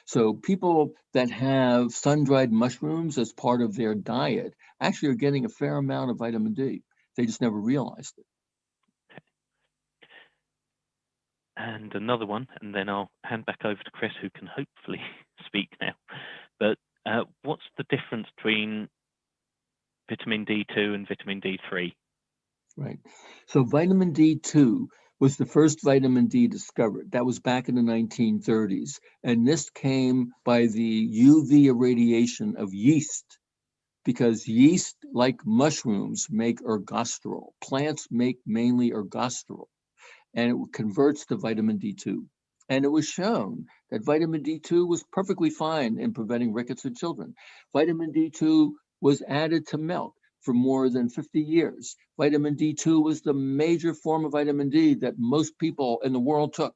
So people that have sun-dried mushrooms as part of their diet actually are getting a fair amount of vitamin D. They just never realized it. And another one, and then I'll hand back over to Chris, who can hopefully speak now. But what's the difference between vitamin D2 and vitamin D3? Right. So vitamin D2 was the first vitamin D discovered. That was back in the 1930s. And this came by the UV irradiation of yeast, because yeast, like mushrooms, make ergosterol. Plants make mainly ergosterol, and it converts to vitamin D2. And it was shown that vitamin D2 was perfectly fine in preventing rickets in children. Vitamin D2 was added to milk for more than 50 years. Vitamin D2 was the major form of vitamin D that most people in the world took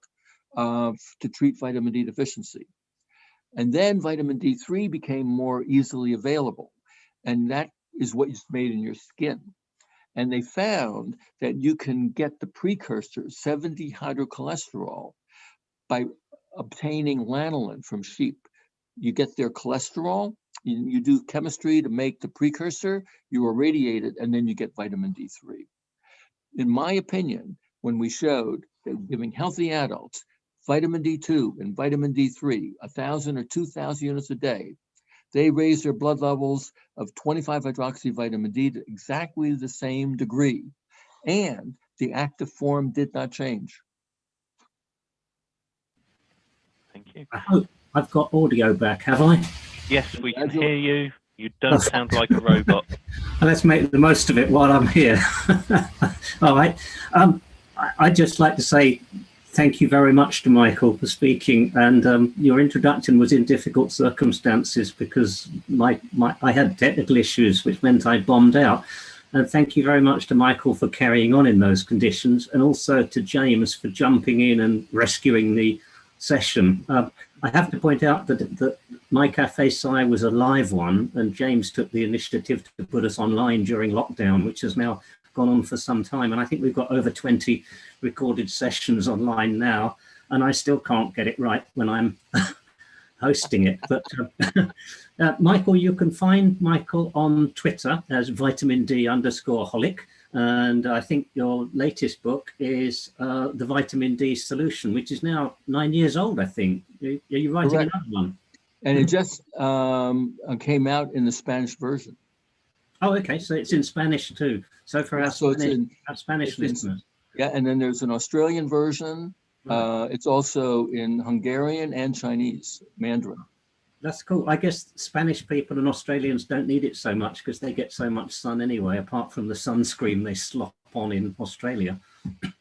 to treat vitamin D deficiency. And then vitamin D3 became more easily available. And that is what is made in your skin. And they found that you can get the precursor, 70-hydrocholesterol, by obtaining lanolin from sheep. You get their cholesterol, you do chemistry to make the precursor, you irradiate it, and then you get vitamin D3. In my opinion, when we showed that giving healthy adults vitamin D2 and vitamin D3, 1,000 or 2,000 units a day, they raised their blood levels of 25-hydroxy vitamin D to exactly the same degree, and the active form did not change. Thank you. I hope I've got audio back, have I? Yes, we can hear you. You don't sound like a robot. Well, let's make the most of it while I'm here. All right. I'd just like to say thank you very much to Michael for speaking. And your introduction was in difficult circumstances because I had technical issues, which meant I bombed out. And thank you very much to Michael for carrying on in those conditions, and also to James for jumping in and rescuing the session. I have to point out that My Cafe Sci was a live one, and James took the initiative to put us online during lockdown, which has now gone on for some time. And I think we've got over 20 recorded sessions online now, and I still can't get it right when I'm hosting it. But Michael, you can find Michael on Twitter as vitamin_D_holic. And I think your latest book is The Vitamin D Solution, which is now 9 years old, I think. Are you writing Correct. another one? And it just came out in the Spanish version. Oh, okay. So it's in Spanish too. So for our Spanish listeners. Yeah, and then there's an Australian version. Right. It's also in Hungarian and Chinese, Mandarin. That's cool. I guess Spanish people and Australians don't need it so much because they get so much sun anyway, apart from the sunscreen they slop on in Australia.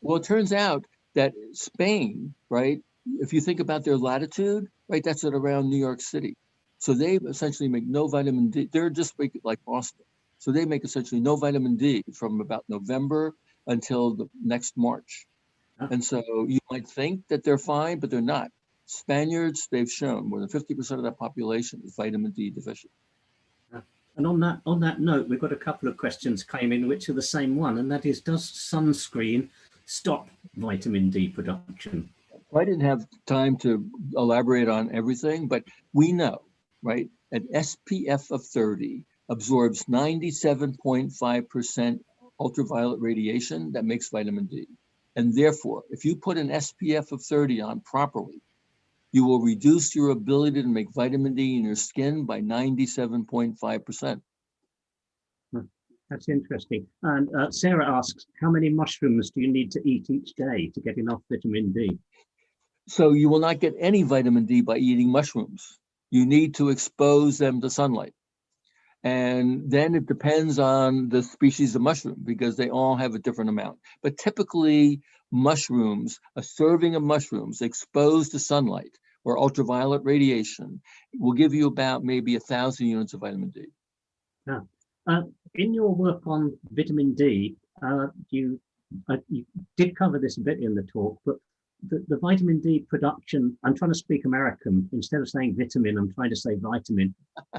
Well, it turns out that Spain, right, if you think about their latitude, right, that's at around New York City. So they essentially make no vitamin D. They're just like Boston. So they make essentially no vitamin D from about November until the next March. Huh. And so you might think that they're fine, but they're not. Spaniards, they've shown more than 50% of that population is vitamin D deficient. And on that note, we've got a couple of questions came in which are the same one, and that is, does sunscreen stop vitamin D production? I didn't have time to elaborate on everything, but we know, right, an SPF of 30 absorbs 97.5% ultraviolet radiation that makes vitamin D. And therefore, if you put an SPF of 30 on properly, you will reduce your ability to make vitamin D in your skin by 97.5%. That's interesting. And Sarah asks, how many mushrooms do you need to eat each day to get enough vitamin D? So you will not get any vitamin D by eating mushrooms. You need to expose them to sunlight. And then it depends on the species of mushroom because they all have a different amount. But typically mushrooms, a serving of mushrooms exposed to sunlight or ultraviolet radiation will give you about maybe 1,000 units of vitamin D. Yeah. In your work on vitamin D, you did cover this a bit in the talk, but the vitamin D production, I'm trying to speak American. Instead of saying vitamin, I'm trying to say vitamin.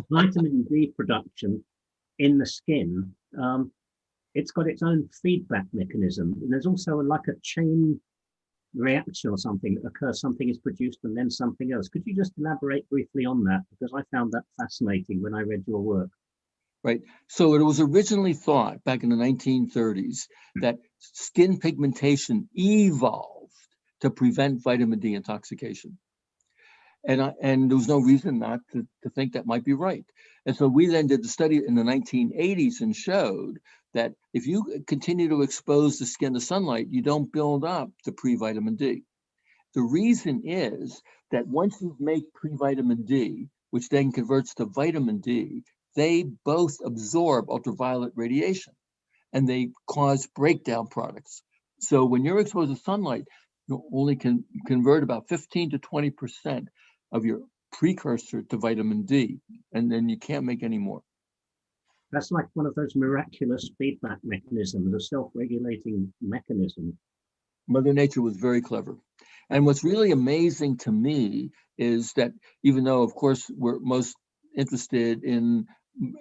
Vitamin D production in the skin, it's got its own feedback mechanism. And there's also like a chain reaction or something that occurs. Something is produced and then something else. Could you just elaborate briefly on that? Because I found that fascinating when I read your work. Right. So it was originally thought back in the 1930s that skin pigmentation evolved to prevent vitamin D intoxication. And there was no reason not to think that might be right. And so we then did the study in the 1980s and showed that if you continue to expose the skin to sunlight, you don't build up the pre-vitamin D. The reason is that once you make pre-vitamin D, which then converts to vitamin D, they both absorb ultraviolet radiation and they cause breakdown products. So when you're exposed to sunlight, you only can convert about 15 to 20% of your precursor to vitamin D, and then you can't make any more. That's like one of those miraculous feedback mechanisms, a self-regulating mechanism. Mother Nature was very clever. And what's really amazing to me is that even though, of course, we're most interested in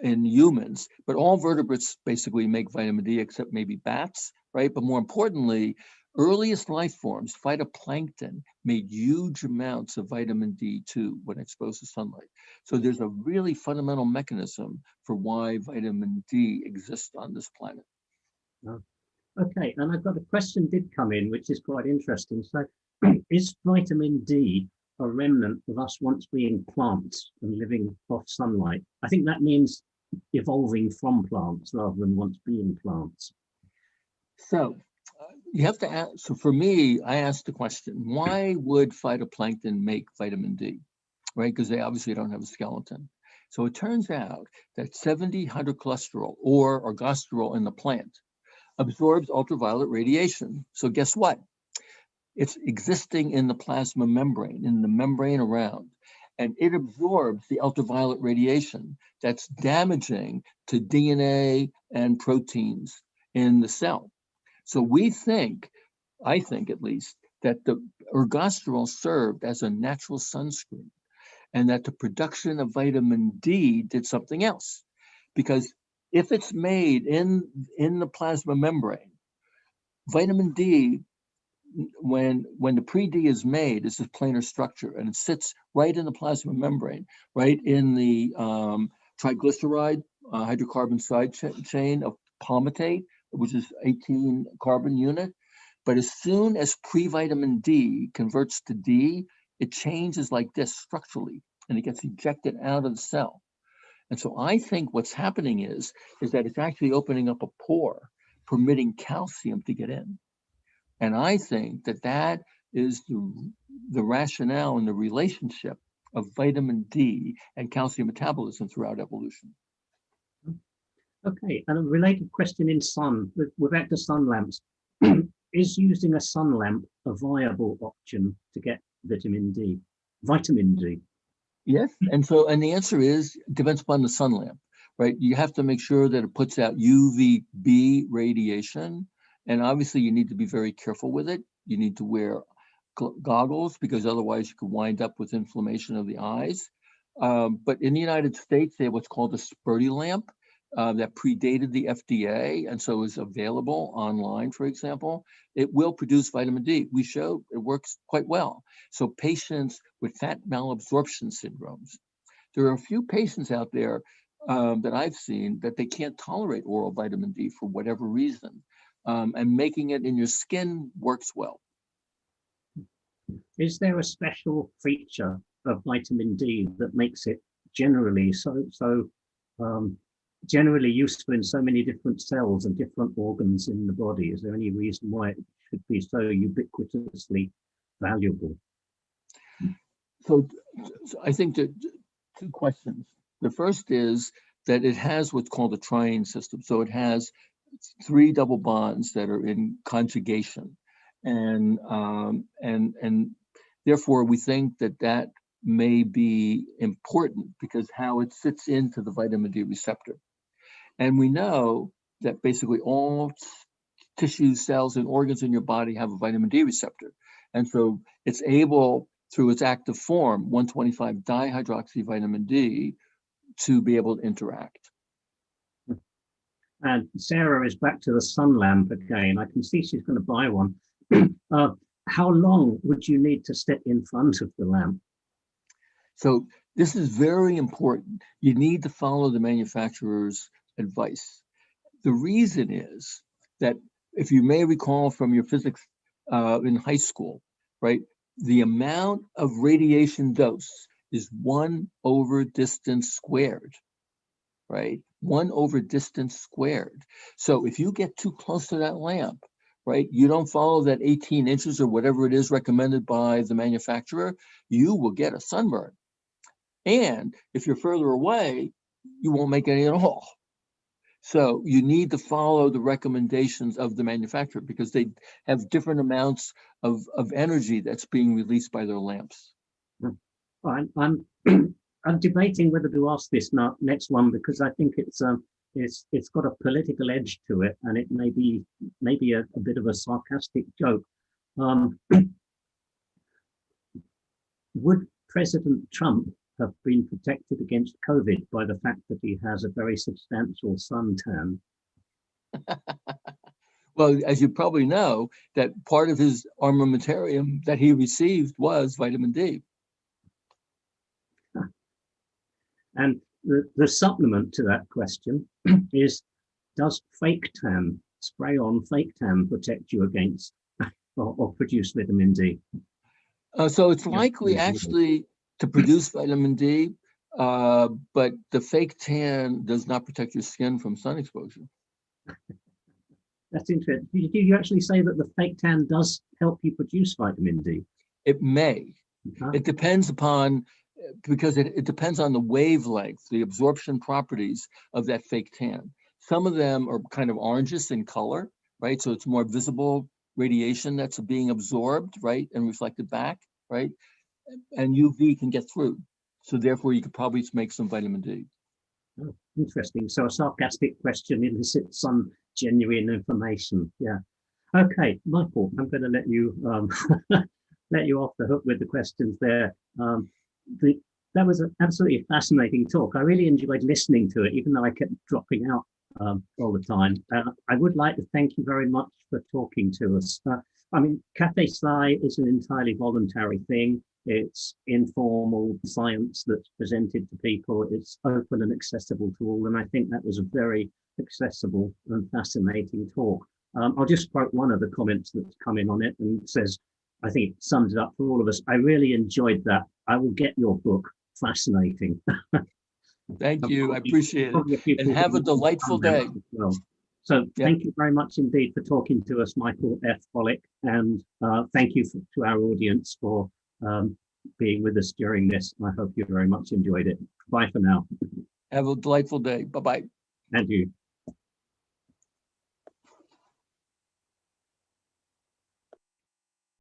humans, but all vertebrates basically make vitamin D except maybe bats, right? But more importantly, earliest life forms, phytoplankton, made huge amounts of vitamin D2 when exposed to sunlight. So there's a really fundamental mechanism for why vitamin D exists on this planet. Okay, and I've got a question did come in, which is quite interesting. So, is vitamin D a remnant of us once being plants and living off sunlight? I think that means evolving from plants rather than once being plants. So you have to ask. So for me, I asked the question: why would phytoplankton make vitamin D? Right, because they obviously don't have a skeleton. So it turns out that 70 hydrocholesterol or ergosterol in the plant absorbs ultraviolet radiation. So guess what? It's existing in the plasma membrane, in the membrane around, and it absorbs the ultraviolet radiation that's damaging to DNA and proteins in the cell. So we think, I think at least, that the ergosterol served as a natural sunscreen and that the production of vitamin D did something else. Because if it's made in the plasma membrane, vitamin D, when the pre-D is made, is a planar structure and it sits right in the plasma membrane, right in the triglyceride hydrocarbon side chain of palmitate, which is 18 carbon unit. But as soon as pre-vitamin D converts to D, it changes like this structurally and it gets ejected out of the cell. And so I think what's happening is that it's actually opening up a pore, permitting calcium to get in. And I think that is the rationale and the relationship of vitamin D and calcium metabolism throughout evolution. Okay, and a related question in sun, we're back to sun lamps. Is using a sun lamp a viable option to get vitamin D? Vitamin D. Yes, and the answer is depends upon the sun lamp, right? You have to make sure that it puts out UVB radiation, and obviously you need to be very careful with it. You need to wear goggles because otherwise you could wind up with inflammation of the eyes. But in the United States, they have what's called a Spurdy lamp that predated the FDA, and so is available online, for example. It will produce vitamin D. We show it works quite well. So patients with fat malabsorption syndromes, there are a few patients out there that I've seen that they can't tolerate oral vitamin D for whatever reason, and making it in your skin works well. Is there a special feature of vitamin D that makes it generally generally useful in so many different cells and different organs in the body? Is there any reason why it should be so ubiquitously valuable? So I think that two questions. The first is that it has what's called a triene system. So it has 3 double bonds that are in conjugation, and therefore we think that may be important because how it sits into the vitamin D receptor. And we know that basically all tissues, cells, and organs in your body have a vitamin D receptor. And so it's able, through its active form, 125 dihydroxy vitamin D, to be able to interact. And Sarah is back to the sun lamp again. I can see she's going to buy one. How long would you need to step in front of the lamp? So this is very important. You need to follow the manufacturer's advice. The reason is that, if you may recall from your physics in high school, right, the amount of radiation dose is 1 over distance squared, right? 1 over distance squared. So if you get too close to that lamp, right, you don't follow that 18 inches or whatever it is recommended by the manufacturer, you will get a sunburn. And if you're further away, you won't make any at all. So you need to follow the recommendations of the manufacturer because they have different amounts of energy that's being released by their lamps. I'm I'm debating whether to ask this next one because I think it's got a political edge to it, and it may be a bit of a sarcastic joke. Um, would President Trump have been protected against COVID by the fact that he has a very substantial suntan? Well, as you probably know, that part of his armamentarium that he received was vitamin D. And the supplement to that question is, does fake tan, spray on fake tan, protect you against or produce vitamin D? So it's likely actually to produce vitamin D, but the fake tan does not protect your skin from sun exposure. That's interesting. Did you actually say that the fake tan does help you produce vitamin D? It may. It depends upon, because it depends on the wavelength, the absorption properties of that fake tan. Some of them are kind of orangish in color, right? So it's more visible radiation that's being absorbed, right, and reflected back, right? And UV can get through. So therefore, you could probably make some vitamin D. Oh, interesting. So a sarcastic question elicits some genuine information. Yeah. Okay, Michael, I'm going to let you let you off the hook with the questions there. That was an absolutely fascinating talk. I really enjoyed listening to it, even though I kept dropping out all the time. I would like to thank you very much for talking to us. I mean, Cafe Sci is an entirely voluntary thing. It's informal science that's presented to people. It's open and accessible to all. And I think that was a very accessible and fascinating talk. I'll just quote one of the comments that's come in on it and says, I think it sums it up for all of us. I really enjoyed that. I will get your book. Fascinating. Thank you. I appreciate it. And have a delightful day. Well. So thank you very much indeed for talking to us, Michael F. Pollock. And thank you to our audience for being with us during this. I hope you very much enjoyed it. Bye for now. Have a delightful day. Bye-bye. And you.